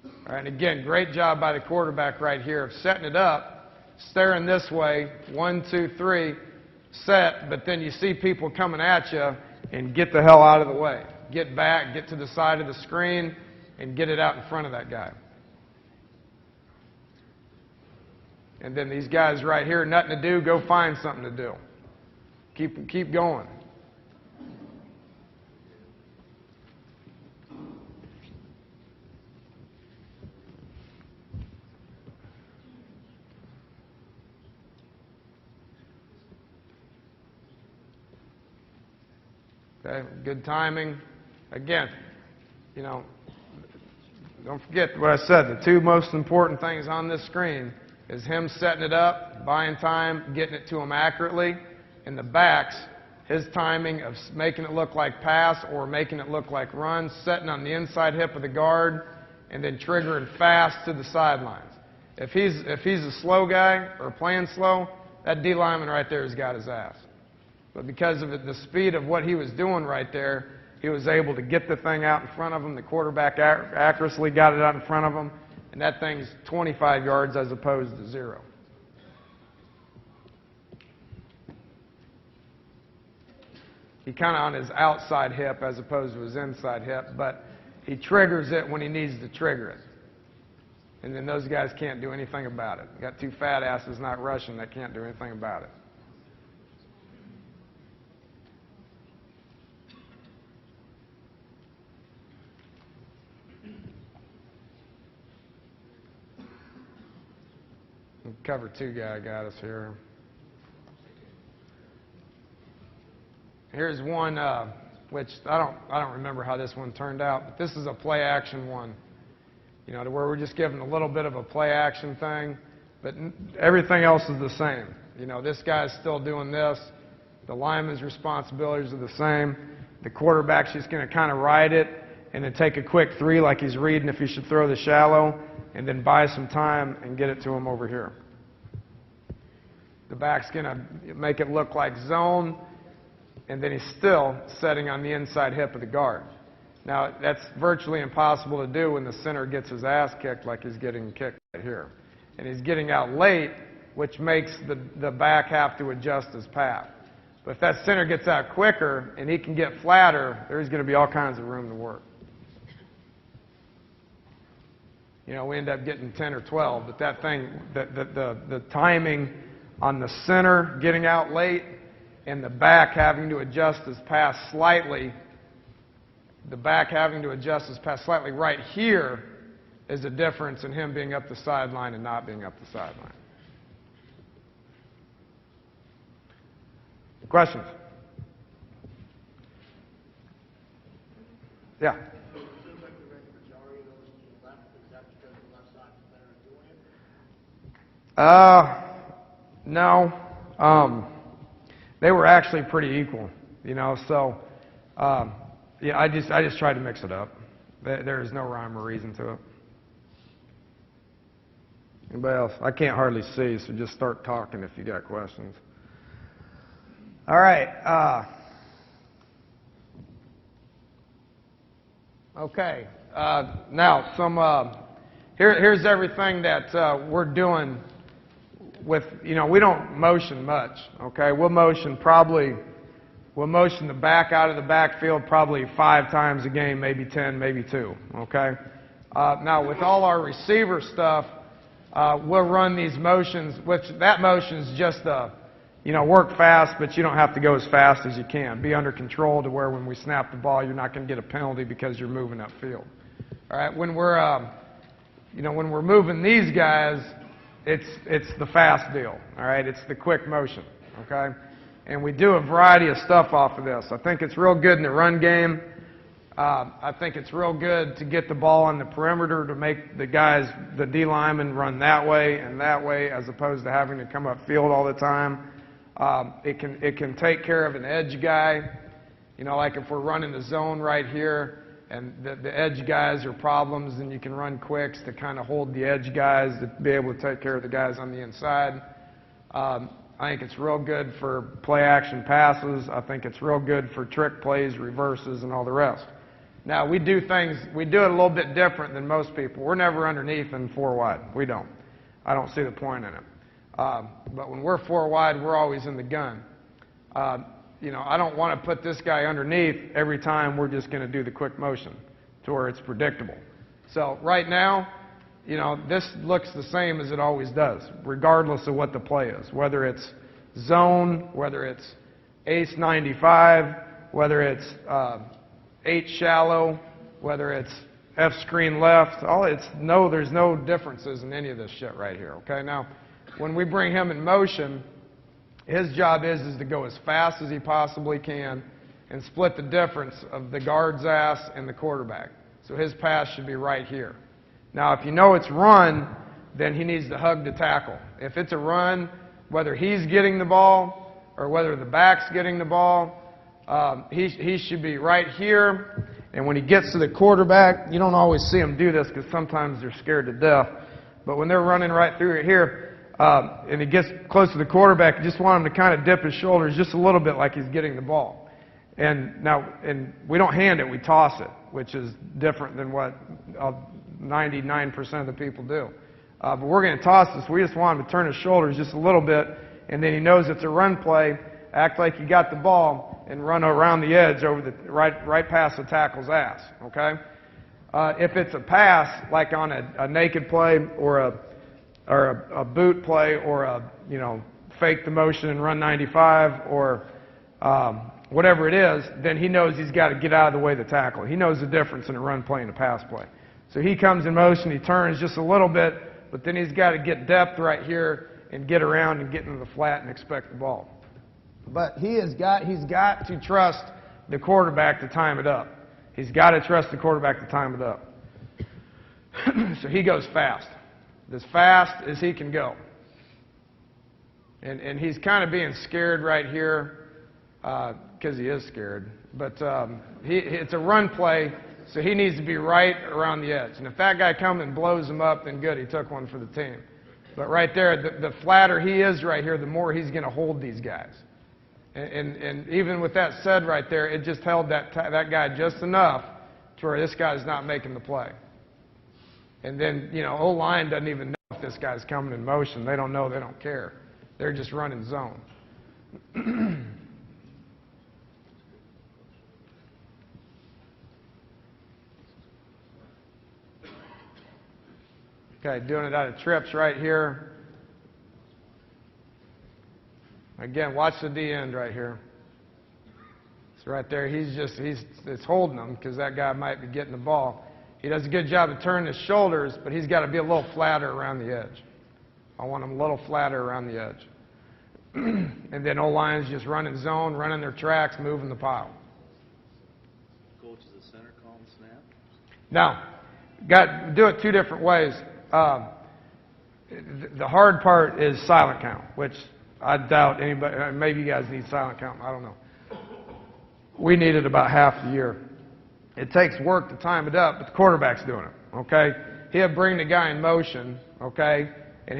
All right, and again, great job by the quarterback right here of setting it up, staring this way, 1, 2, 3, set, but then you see people coming at you, and get the hell out of the way. Get back, get to the side of the screen, and get it out in front of that guy. And then these guys right here, nothing to do, go find something to do. Keep going. Okay, good timing. Again, you know, don't forget what I said. The two most important things on this screen is him setting it up, buying time, getting it to him accurately, and the backs, his timing of making it look like pass or making it look like run, setting on the inside hip of the guard, and then triggering fast to the sidelines. If he's a slow guy or playing slow, that D lineman right there has got his ass. But because of the speed of what he was doing right there, he was able to get the thing out in front of him. The quarterback accurately got it out in front of him, and that thing's 25 yards as opposed to 0. He kind of on his outside hip as opposed to his inside hip, but he triggers it when he needs to trigger it. And then those guys can't do anything about it. You got two fat asses not rushing that can't do anything about it. Cover 2 guy got us here. Here's one which I don't remember how this one turned out, but this is a play action one. You know, to where we're just giving a little bit of a play action thing, but everything else is the same. You know, this guy's still doing this. The lineman's responsibilities are the same. The quarterback's just going to kind of ride it and then take a quick 3 like he's reading if he should throw the shallow, and then buy some time and get it to him over here. The back's going to make it look like zone, and then he's still setting on the inside hip of the guard. Now, that's virtually impossible to do when the center gets his ass kicked like he's getting kicked right here. And he's getting out late, which makes the back have to adjust his path. But if that center gets out quicker and he can get flatter, there's going to be all kinds of room to work. You know, we end up getting 10 or 12, but that thing, the timing on the center getting out late and the back having to adjust his pass slightly the back having to adjust his pass slightly right here is the difference in him being up the sideline and not being up the sideline. Questions? Yeah. No. They were actually pretty equal, so, yeah, I just tried to mix it up. There is no rhyme or reason to it. Anybody else? I can't hardly see, so just start talking if you got questions. All right. Okay. Now, here's everything that we're doing with, we don't motion much, okay? We'll motion the back out of the backfield probably 5 times a game, maybe 10, maybe 2, okay? Now, with all our receiver stuff, we'll run these motions, which that motion's just work fast, but you don't have to go as fast as you can. Be under control to where when we snap the ball, you're not going to get a penalty because you're moving upfield. All right, when we're moving these guys, it's the fast deal. All right, it's the quick motion. Okay, and we do a variety of stuff off of this. I think it's real good in the run game. I think it's real good to get the ball on the perimeter to make the D linemen run that way and that way, as opposed to having to come upfield all the time. It can take care of an edge guy. Like if we're running the zone right here and the edge guys are problems, then you can run quicks to kind of hold the edge guys to be able to take care of the guys on the inside. I think it's real good for play action passes. I think it's real good for trick plays, reverses, and all the rest. Now, we do it a little bit different than most people. We're never underneath in 4 wide. We don't. I don't see the point in it. But when we're 4 wide, we're always in the gun. I don't want to put this guy underneath every time we're just going to do the quick motion to where it's predictable. So right now, this looks the same as it always does, regardless of what the play is, whether it's zone, whether it's ace 95, whether it's 8 shallow, whether it's F screen left. There's no differences in any of this shit right here. Okay, now when we bring him in motion, his job is to go as fast as he possibly can and split the difference of the guard's ass and the quarterback. So his pass should be right here. Now, if it's run, then he needs to hug the tackle. If it's a run, whether he's getting the ball or whether the back's getting the ball, he should be right here. And when he gets to the quarterback, you don't always see him do this because sometimes they're scared to death. But when they're running right through it here, and he gets close to the quarterback, you just want him to kind of dip his shoulders just a little bit like he's getting the ball. And we don't hand it, we toss it, which is different than what 99% of the people do. But we're going to toss this. We just want him to turn his shoulders just a little bit, and then he knows it's a run play. Act like you got the ball and run around the edge over the right past the tackle's ass. Okay? If it's a pass, like on a naked play or a boot play or fake the motion and run 95 or whatever it is, then he knows he's got to get out of the way of the tackle. He knows the difference in a run play and a pass play. So he comes in motion, he turns just a little bit, but then he's got to get depth right here and get around and get into the flat and expect the ball. But he's got to trust the quarterback to time it up. He's got to trust the quarterback to time it up. So he goes fast. As fast as he can go. And he's kind of being scared right here because he is scared. But it's a run play, so he needs to be right around the edge. And if that guy comes and blows him up, then good, he took one for the team. But right there, the flatter he is right here, the more he's going to hold these guys. And even with that said right there, it just held that guy just enough to where this guy's not making the play. And then, O-line doesn't even know if this guy's coming in motion. They don't know. They don't care. They're just running zone. Okay, doing it out of trips right here. Again, watch the D end right here. So right there, it's holding him because that guy might be getting the ball. He does a good job of turning his shoulders, but he's got to be a little flatter around the edge. I want him a little flatter around the edge. And then O-line's just running zone, running their tracks, moving the pile. Coach, is the center calling the snap? Now, do it two different ways. The hard part is silent count, which I doubt anybody, maybe you guys need silent count, I don't know. We need it about half the year. It takes work to time it up, but the quarterback's doing it, okay? He'll bring the guy in motion, okay? And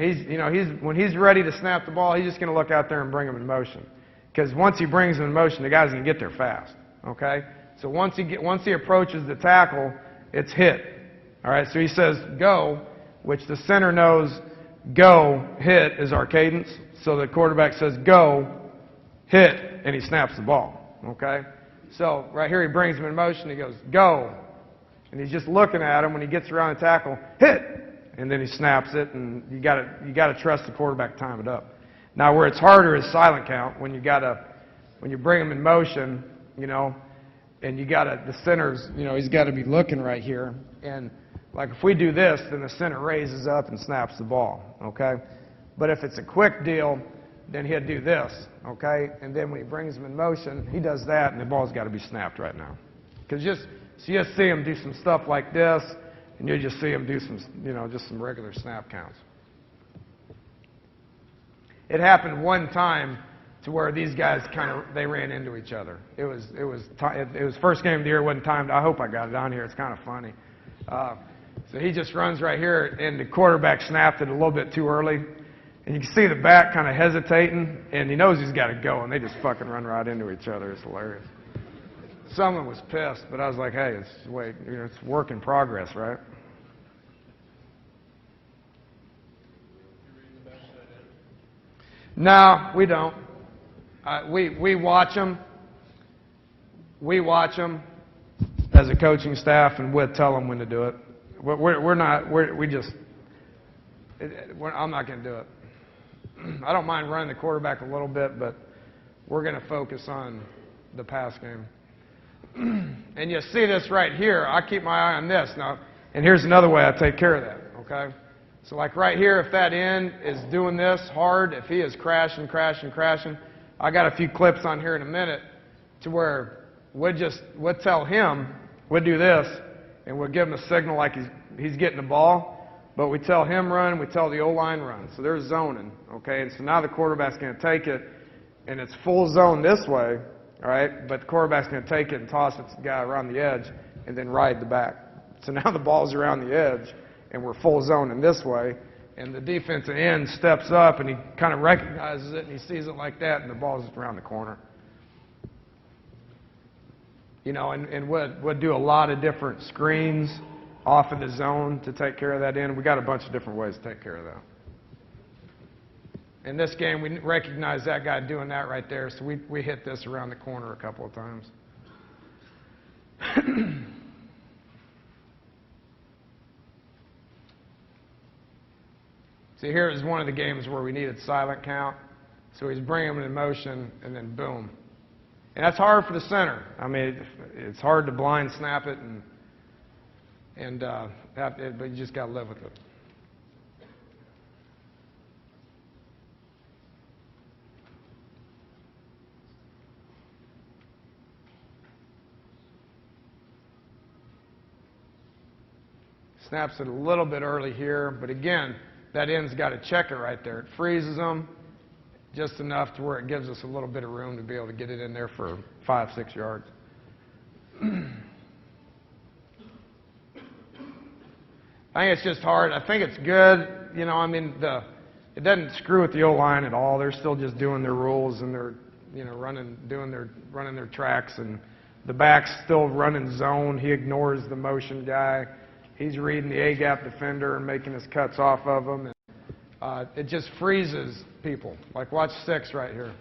when he's ready to snap the ball, he's just going to look out there and bring him in motion. Because once he brings him in motion, the guy's going to get there fast, okay? So once he approaches the tackle, it's hit. All right, so he says go, which the center knows go, hit is our cadence. So the quarterback says go, hit, and he snaps the ball, okay? So right here he brings him in motion, he goes go, and he's just looking at him. When he gets around the tackle, hit, and then he snaps it, and you got to trust the quarterback to time it up. Now where it's harder is silent count, when you bring him in motion, and the center's, he's got to be looking right here. And like if we do this, then the center raises up and snaps the ball, okay? But if it's a quick deal, then he'll do this, okay? And then when he brings him in motion, he does that, and the ball's got to be snapped right now. Because you just see him do some stuff like this, and you just see him do some, just some regular snap counts. It happened one time to where these guys they ran into each other. It was first game of the year, it wasn't timed. I hope I got it on here. It's kind of funny. So he just runs right here, and the quarterback snapped it a little bit too early. And you can see the back kind of hesitating, and he knows he's got to go, and they just fucking run right into each other. It's hilarious. Someone was pissed, but I was like, hey, it's work in progress, right? No, we don't. We watch them. We watch them as a coaching staff, and we'll tell them when to do it. I'm not going to do it. I don't mind running the quarterback a little bit, but we're going to focus on the pass game. And you see this right here. I keep my eye on this. Now, and here's another way I take care of that, okay? So like right here, if that end is doing this hard, if he is crashing, I got a few clips on here in a minute to where we'll tell him, we'll do this, and we'll give him a signal like he's getting the ball. But we tell him run, we tell the O-line run. So there's zoning, okay? And so now the quarterback's going to take it, and it's full zone this way, all right? But the quarterback's going to take it and toss it to the guy around the edge and then ride the back. So now the ball's around the edge, and we're full zoning this way. And the defensive end steps up, and he kind of recognizes it, and he sees it like that, and the ball's around the corner. And we'll do a lot of different screens off of the zone to take care of that end. We got a bunch of different ways to take care of that. In this game, we recognize that guy doing that right there, so we hit this around the corner a couple of times. See, here is one of the games where we needed silent count. So he's bringing him in motion, and then boom. And that's hard for the center. I mean, it's hard to blind snap it, but you just got to live with it. Snaps it a little bit early here, but again, that end's got to check it right there. It freezes them just enough to where it gives us a little bit of room to be able to get it in there for 5-6 yards. I think it's just hard. I think it's good. It doesn't screw with the O-line at all. They're still just doing their rules, and they're running their tracks, and the back's still running zone. He ignores the motion guy. He's reading the A-gap defender and making his cuts off of them. And, it just freezes people. Like watch 6 right here.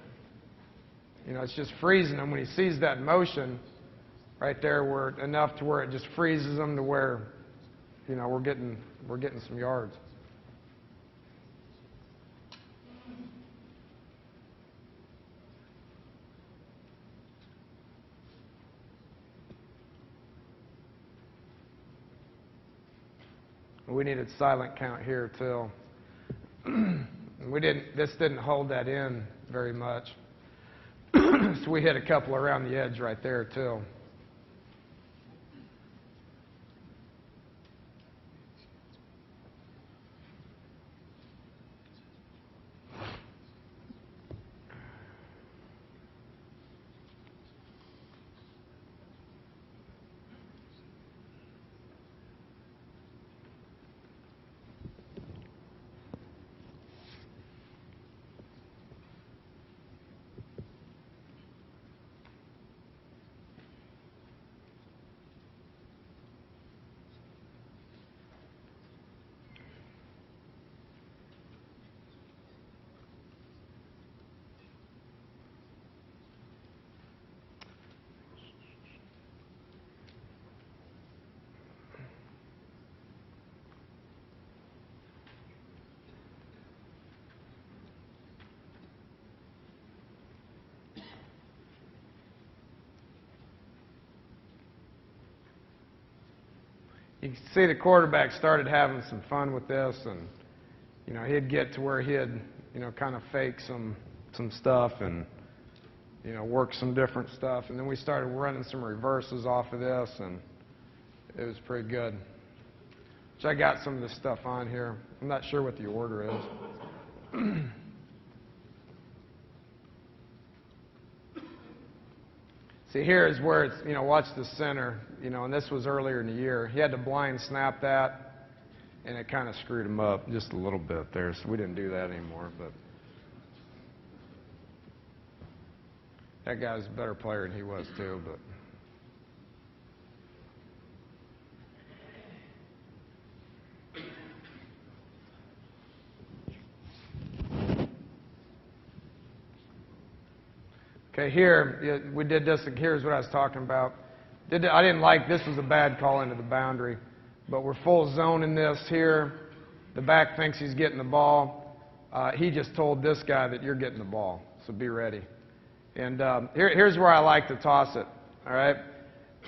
It's just freezing him when he sees that motion right there, where enough to where it just freezes him to where, we're getting some yards. We needed silent count here too. This didn't hold that in very much. So we hit a couple around the edge right there too. You can see the quarterback started having some fun with this, and he'd get to where he'd kind of fake some stuff and work some different stuff, and then we started running some reverses off of this, and it was pretty good. So I got some of this stuff on here. I'm not sure what the order is. See, here is where it's, watch the center, and this was earlier in the year. He had to blind snap that, and it kind of screwed him up just a little bit there, so we didn't do that anymore. But that guy's a better player than he was, too. But okay, here, we did this. Here's what I was talking about. I didn't like, this was a bad call into the boundary, but we're full zoning this here. The back thinks he's getting the ball. He just told this guy that you're getting the ball, so be ready. And here's where I like to toss it, all right,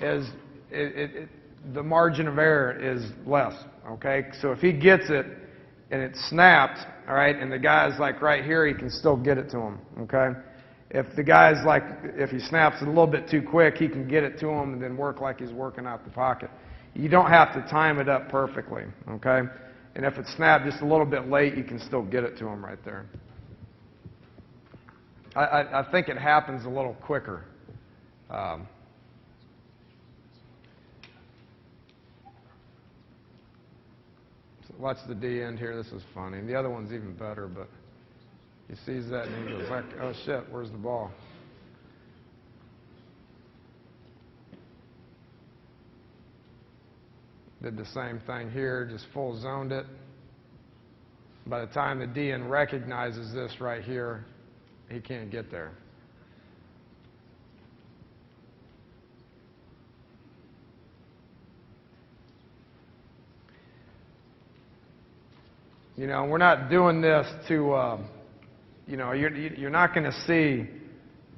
the margin of error is less, okay? So if he gets it and it snaps, all right, and the guy's like right here, he can still get it to him, okay? If the guy's like, if he snaps it a little bit too quick, he can get it to him and then work like he's working out the pocket. You don't have to time it up perfectly, okay? And if it's snapped just a little bit late, you can still get it to him right there. I think it happens a little quicker. So watch the D end here. This is funny. The other one's even better, but he sees that and he goes like, oh shit, where's the ball? Did the same thing here, just full zoned it. By the time the DN recognizes this right here, he can't get there. We're not doing this to, you're not going to see,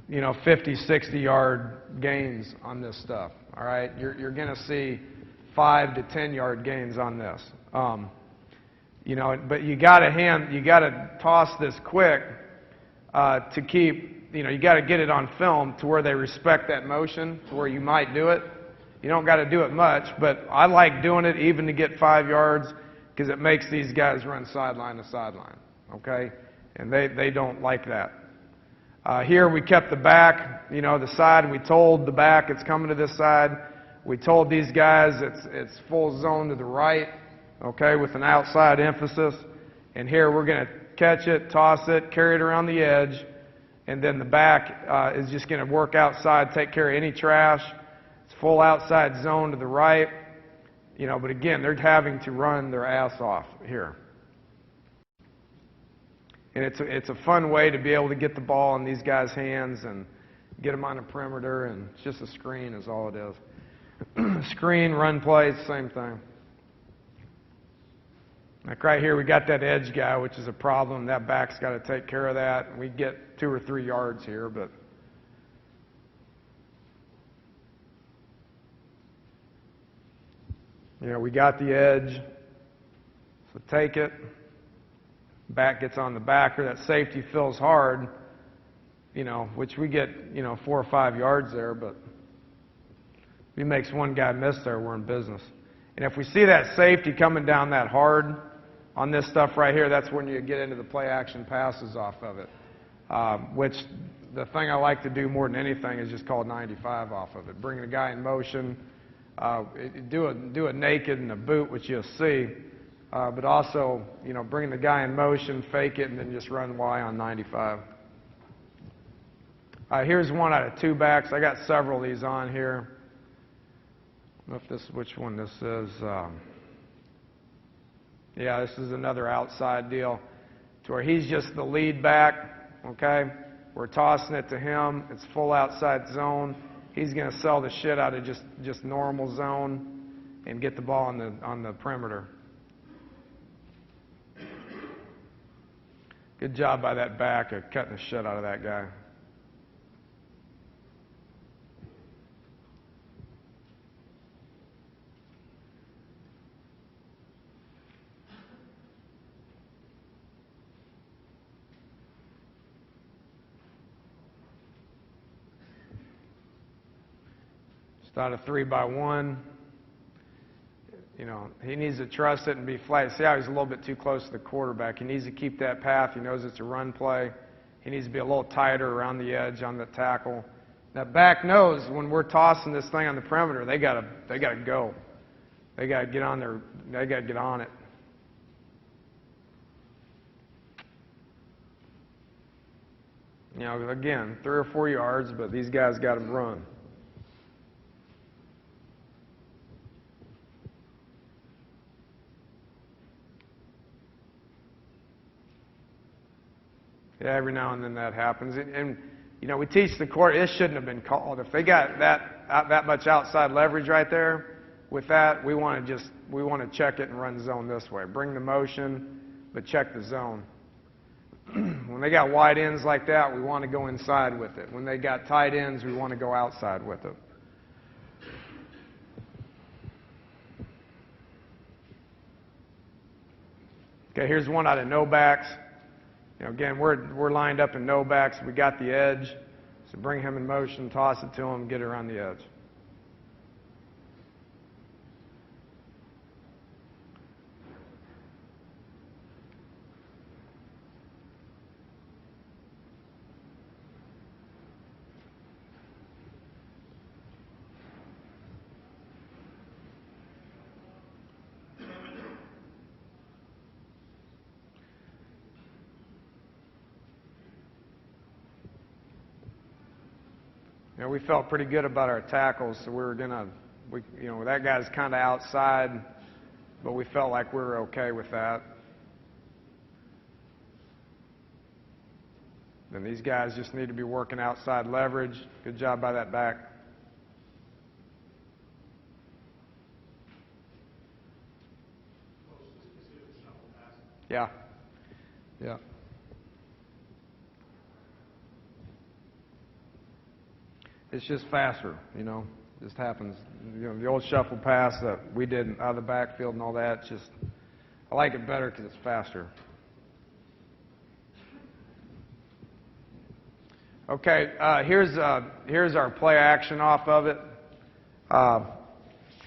50, 60-yard gains on this stuff, all right? You're going to see 5 to 10-yard gains on this. But you got to toss this quick to keep, you got to get it on film to where they respect that motion, to where you might do it. You don't got to do it much, but I like doing it even to get 5 yards because it makes these guys run sideline to sideline, okay? And they don't like that. Here we kept the back, the side. We told the back it's coming to this side. We told these guys it's full zone to the right, okay, with an outside emphasis. And here we're going to catch it, toss it, carry it around the edge, and then the back is just going to work outside, take care of any trash. It's full outside zone to the right, but again, they're having to run their ass off here. And it's a fun way to be able to get the ball in these guys' hands and get them on the perimeter, and it's just a screen is all it is. Screen, run plays, same thing. Like right here, we got that edge guy, which is a problem. That back's got to take care of that. We get 2 or 3 yards here, but we got the edge. So take it. Back gets on the backer. That safety feels hard, which we get, 4 or 5 yards there, but if he makes one guy miss there, we're in business. And if we see that safety coming down that hard on this stuff right here, that's when you get into the play action passes off of it, which the thing I like to do more than anything is just call 95 off of it. Bring the guy in motion, do it naked in a boot, which you'll see, but also, bring the guy in motion, fake it, and then just run Y on 95. Here's one out of 2 backs. I got several of these on here. I don't know if which one this is. Yeah, this is another outside deal to where he's just the lead back, okay? We're tossing it to him. It's full outside zone. He's going to sell the shit out of just normal zone and get the ball on the perimeter. Good job by that back of cutting the shit out of that guy. It's not a 3-by-1. He needs to trust it and be flat. See how he's a little bit too close to the quarterback. He needs to keep that path. He knows it's a run play. He needs to be a little tighter around the edge on the tackle. That back knows when we're tossing this thing on the perimeter, they gotta go. They gotta get on there. They gotta get on it. Again, 3 or 4 yards, but these guys got to run. Yeah, every now and then that happens. And we teach the court, it shouldn't have been called. If they got that much outside leverage right there, with that, we want to check it and run zone this way. Bring the motion, but check the zone. When they got wide ends like that, we want to go inside with it. When they got tight ends, we want to go outside with it. Okay, here's one out of no backs. Again, we're lined up in no backs. We got the edge. So bring him in motion, toss it to him, get it around the edge. We felt pretty good about our tackles, so we were that guy's kind of outside, but we felt like we were okay with that. Then these guys just need to be working outside leverage. Good job by that back. Yeah. Yeah. It's just faster, Just happens. The old shuffle pass that we did out of the backfield and all that, I like it better because it's faster. Okay, here's our play action off of it,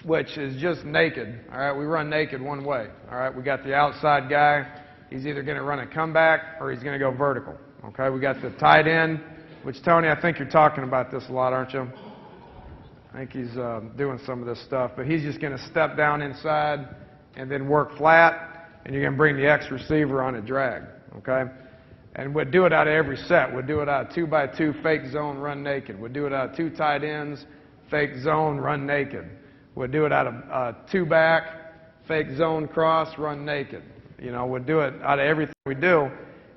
which is just naked. All right, we run naked one way. All right, we got the outside guy. He's either going to run a comeback or he's going to go vertical. Okay, we got the tight end. Which, Tony, I think you're talking about this a lot, aren't you? I think he's doing some of this stuff. But he's just going to step down inside and then work flat, and you're going to bring the X receiver on a drag, okay? And we'll do it out of every set. We'll do it out of 2-by-2, fake zone, run naked. We'll do it out of 2 tight ends, fake zone, run naked. We'll do it out of 2 back, fake zone cross, run naked. We'll do it out of everything we do.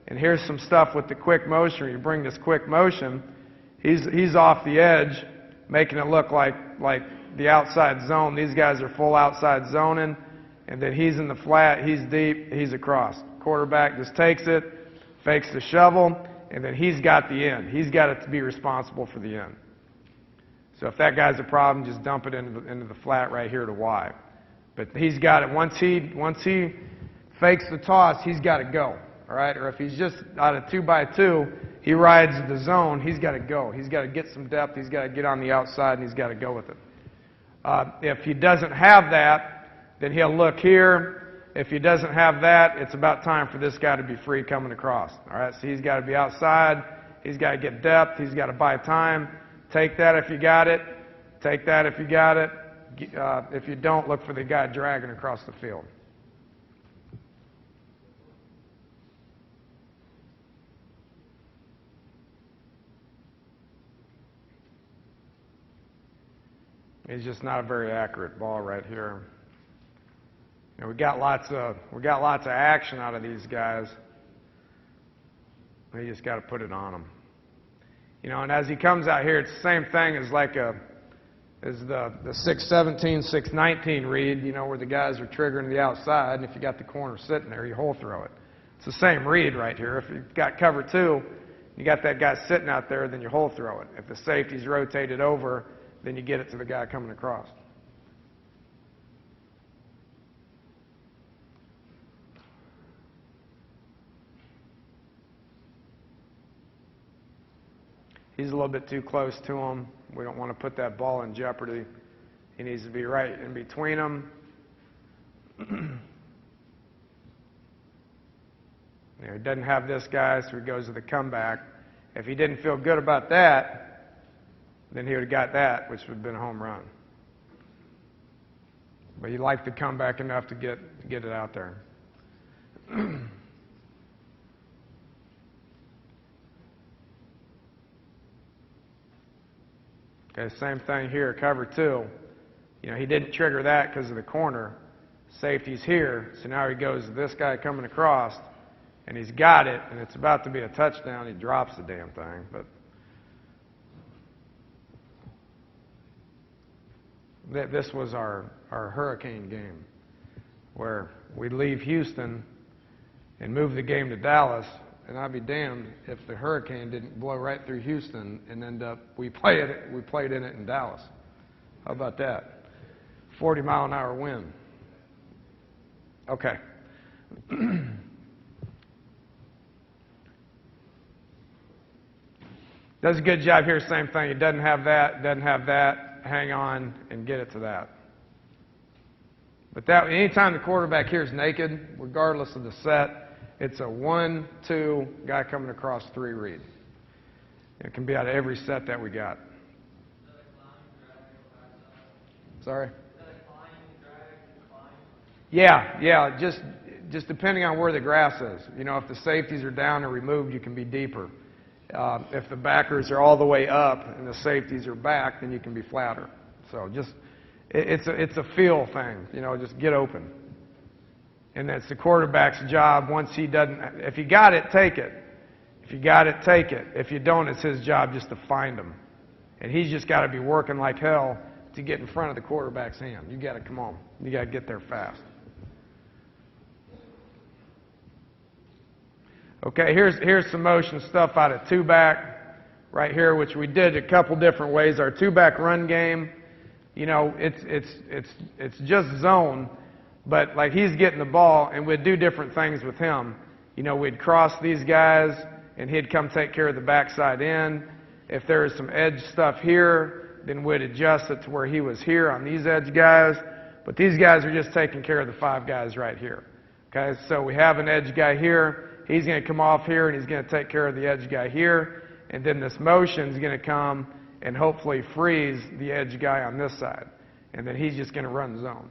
And here's some stuff with the quick motion. You bring this quick motion, he's off the edge, making it look like the outside zone. These guys are full outside zoning, and then he's in the flat, he's deep, he's across. Quarterback just takes it, fakes the shovel, and then he's got the end. He's got to be responsible for the end. So if that guy's a problem, just dump it into the flat right here to Y. But he's got it. Once he fakes the toss, he's got to go. All right? Or if he's just out of 2x2, he rides the zone, he's got to go. He's got to get some depth, he's got to get on the outside, and he's got to go with it. If he doesn't have that, then he'll look here. If he doesn't have that, it's about time for this guy to be free coming across. All right? So he's got to be outside, he's got to get depth, he's got to buy time. Take that if you got it. Take that if you got it. If you don't, look for the guy dragging across the field. He's just not a very accurate ball right here. We got lots of action out of these guys. You just got to put it on them. And as he comes out here, it's the same thing as the 6-17, 6-19 read. Where the guys are triggering the outside, and if you got the corner sitting there, you hole throw it. It's the same read right here. If you've got cover 2, you got that guy sitting out there, then you hole throw it. If the safety's rotated over, then you get it to the guy coming across. He's a little bit too close to him. We don't want to put that ball in jeopardy. He needs to be right in between them. He doesn't have this guy, so he goes to the comeback. If he didn't feel good about that, then he would have got that, which would have been a home run. But he liked the comeback enough to get it out there. Okay, same thing here, cover 2. He didn't trigger that because of the corner. Safety's here, so now he goes to this guy coming across, and he's got it, and it's about to be a touchdown. He drops the damn thing. But this was our hurricane game, where we leave Houston and move the game to Dallas. And I'd be damned if the hurricane didn't blow right through Houston and end up, we played in it in Dallas. How about that? 40-mile-an-hour wind. Okay. Does a good job here, same thing. He doesn't have that, hang on and get it to that. But anytime the quarterback here is naked, regardless of the set, it's a 1-2, guy coming across 3 read. It can be out of every set that we got. Sorry? Yeah, just depending on where the grass is. If the safeties are down or removed, you can be deeper. If the backers are all the way up and the safeties are back, then you can be flatter. So it's a feel thing. Just get open. And that's the quarterback's job. Once he doesn't, if you got it, take it. If you got it, take it. If you don't, it's his job just to find them. And he's just got to be working like hell to get in front of the quarterback's hand. You got to come on. You got to get there fast. Okay, here's some motion stuff out of 2-back right here, which we did a couple different ways. Our 2-back run game, it's just zone. But like he's getting the ball, and we'd do different things with him. We'd cross these guys, and he'd come take care of the backside end. If there was some edge stuff here, then we'd adjust it to where he was here on these edge guys. But these guys are just taking care of the 5 guys right here. Okay, so we have an edge guy here. He's going to come off here, and he's going to take care of the edge guy here. And then this motion's going to come and hopefully freeze the edge guy on this side. And then he's just going to run zone.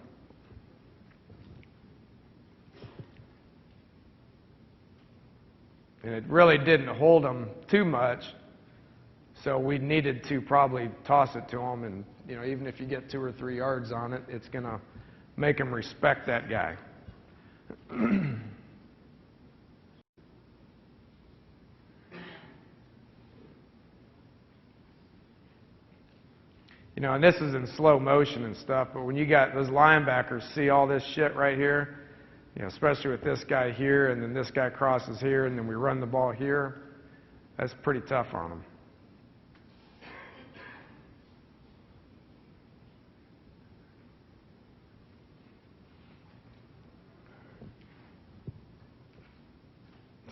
And it really didn't hold him too much, so we needed to probably toss it to him. And even if you get 2 or 3 yards on it, it's going to make him respect that guy. And this is in slow motion and stuff, but when you got those linebackers see all this shit right here, especially with this guy here, and then this guy crosses here, and then we run the ball here, that's pretty tough on them.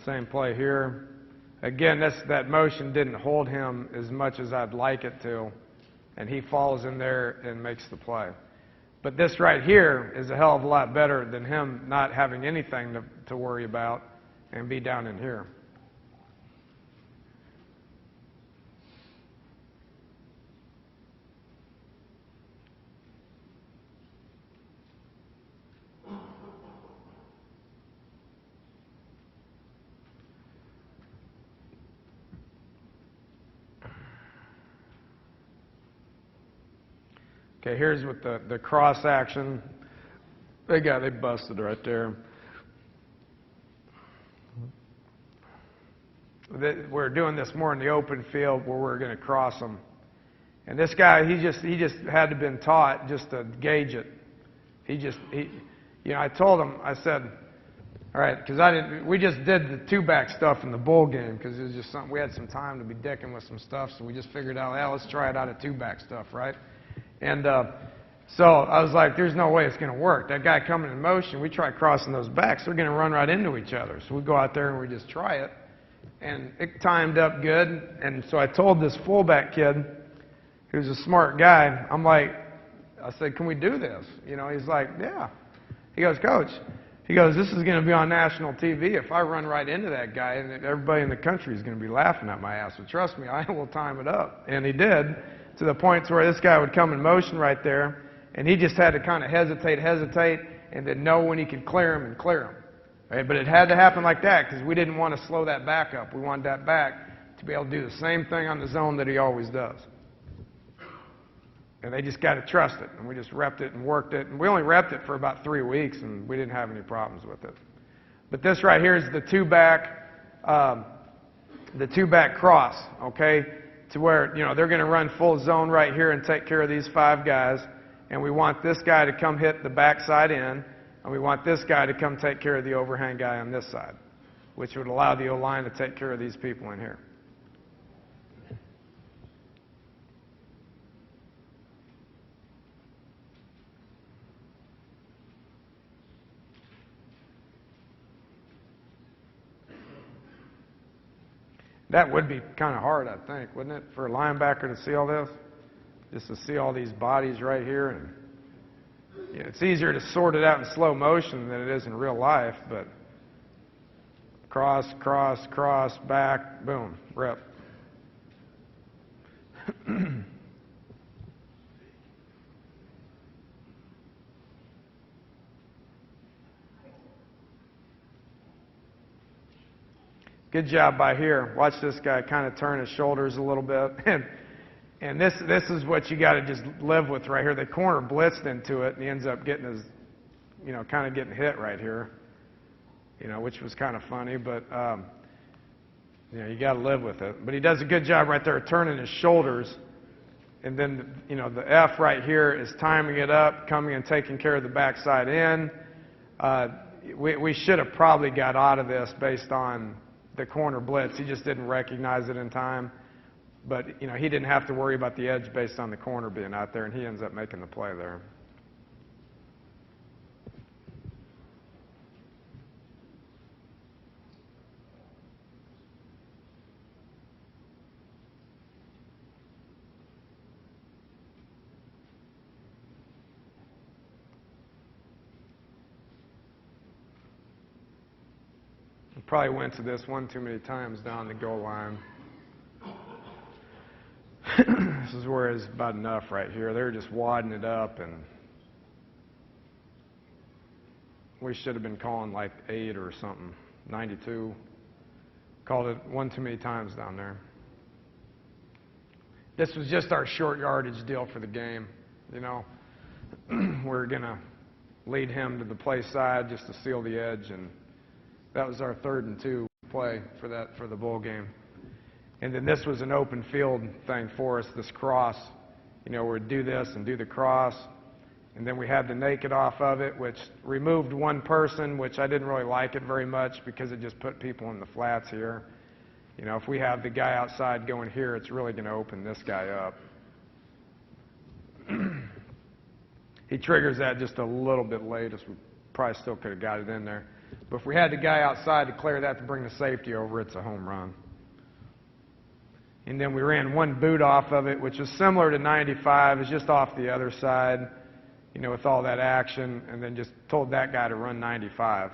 Same play here. Again, that motion didn't hold him as much as I'd like it to, and he falls in there and makes the play. But this right here is a hell of a lot better than him not having anything to worry about and be down in here. Okay, here's with the cross action. They busted right there. We're doing this more in the open field where we're going to cross them. And this guy, he just had to been taught just to gauge it. I told him, I said, all right, because we just did the two-back stuff in the bowl game because it was just something, we had some time to be dicking with some stuff, so we just figured out, let's try it out of two-back stuff, right? And so I was like, there's no way it's going to work. That guy coming in motion, we try crossing those backs, they're going to run right into each other. So we go out there and we just try it. And it timed up good. And so I told this fullback kid, who's a smart guy, I said, can we do this? He's like, yeah. He goes, Coach, this is going to be on national TV. If I run right into that guy, and everybody in the country is going to be laughing at my ass. But trust me, I will time it up. And he did, to the point where this guy would come in motion right there, and he just had to kind of hesitate, and then know when he could clear him and clear him. Right? But it had to happen like that because we didn't want to slow that back up. We wanted that back to be able to do the same thing on the zone that he always does. And they just got to trust it. And we just repped it and worked it. And we only repped it for about 3 weeks, and we didn't have any problems with it. But this right here is the two-back cross, okay, to where, they're going to run full zone right here and take care of these 5 guys. And we want this guy to come hit the backside in, and we want this guy to come take care of the overhang guy on this side, which would allow the O-line to take care of these people in here. That would be kind of hard, I think, wouldn't it, for a linebacker to see all this? Just to see all these bodies right here. And it's easier to sort it out in slow motion than it is in real life, but cross, cross, cross, back, boom, rip. Good job by here. Watch this guy kind of turn his shoulders a little bit. And this is what you got to just live with right here. The corner blitzed into it, and he ends up getting his, kind of getting hit right here, which was kind of funny. But, you got to live with it. But he does a good job right there turning his shoulders. And then, the F right here is timing it up, coming and taking care of the backside in. We should have probably got out of this based on the corner blitz. He just didn't recognize it in time. But, he didn't have to worry about the edge based on the corner being out there, and he ends up making the play there. I probably went to this one too many times down the goal line. This is where it's about enough right here. They're just wadding it up, and we should have been calling like 8 or something, 92. Called it one too many times down there. This was just our short yardage deal for the game, We're going to lead him to the play side just to seal the edge, and that was our 3rd and 2 play for the bowl game. And then this was an open field thing for us, this cross. We'd do this and do the cross. And then we had the naked off of it, which removed one person, which I didn't really like it very much because it just put people in the flats here. If we have the guy outside going here, it's really going to open this guy up. He triggers that just a little bit late, as we probably still could have got it in there. But if we had the guy outside to clear that to bring the safety over, it's a home run. And then we ran one boot off of it, which was similar to 95. It's just off the other side, you know, with all that action, and then just told that guy to run 95.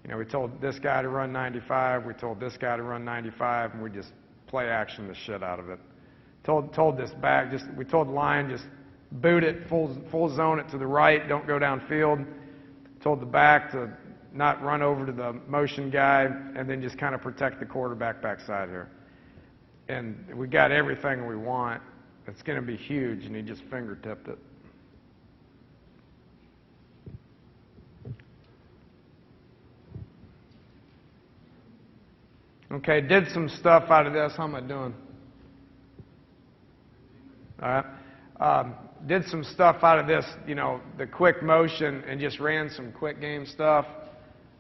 You know, we told this guy to run 95, we told this guy to run 95, and we just play action the shit out of it. Told this back, we told the line, just boot it, full zone it to the right, don't go downfield. Told the back to not run over to the motion guy, and then just kind of protect the quarterback backside here. And we got everything we want. It's going to be huge, and he just fingertipped it. Okay, did some stuff out of this. How am I doing? All right. Did some stuff out of this, you know, the quick motion, and just ran some quick game stuff.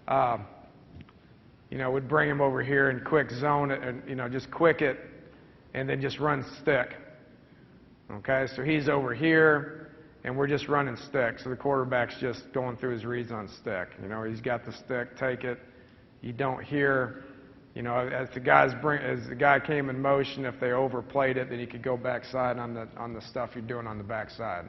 You know, we'd bring him over here and quick zone it, and, you know, just quick it, and then just run stick. Okay, so he's over here, and we're just running stick. So the quarterback's just going through his reads on stick. You know, he's got the stick, take it. You don't hear, you know, as the guy came in motion, if they overplayed it, then you could go backside on the stuff you're doing on the backside.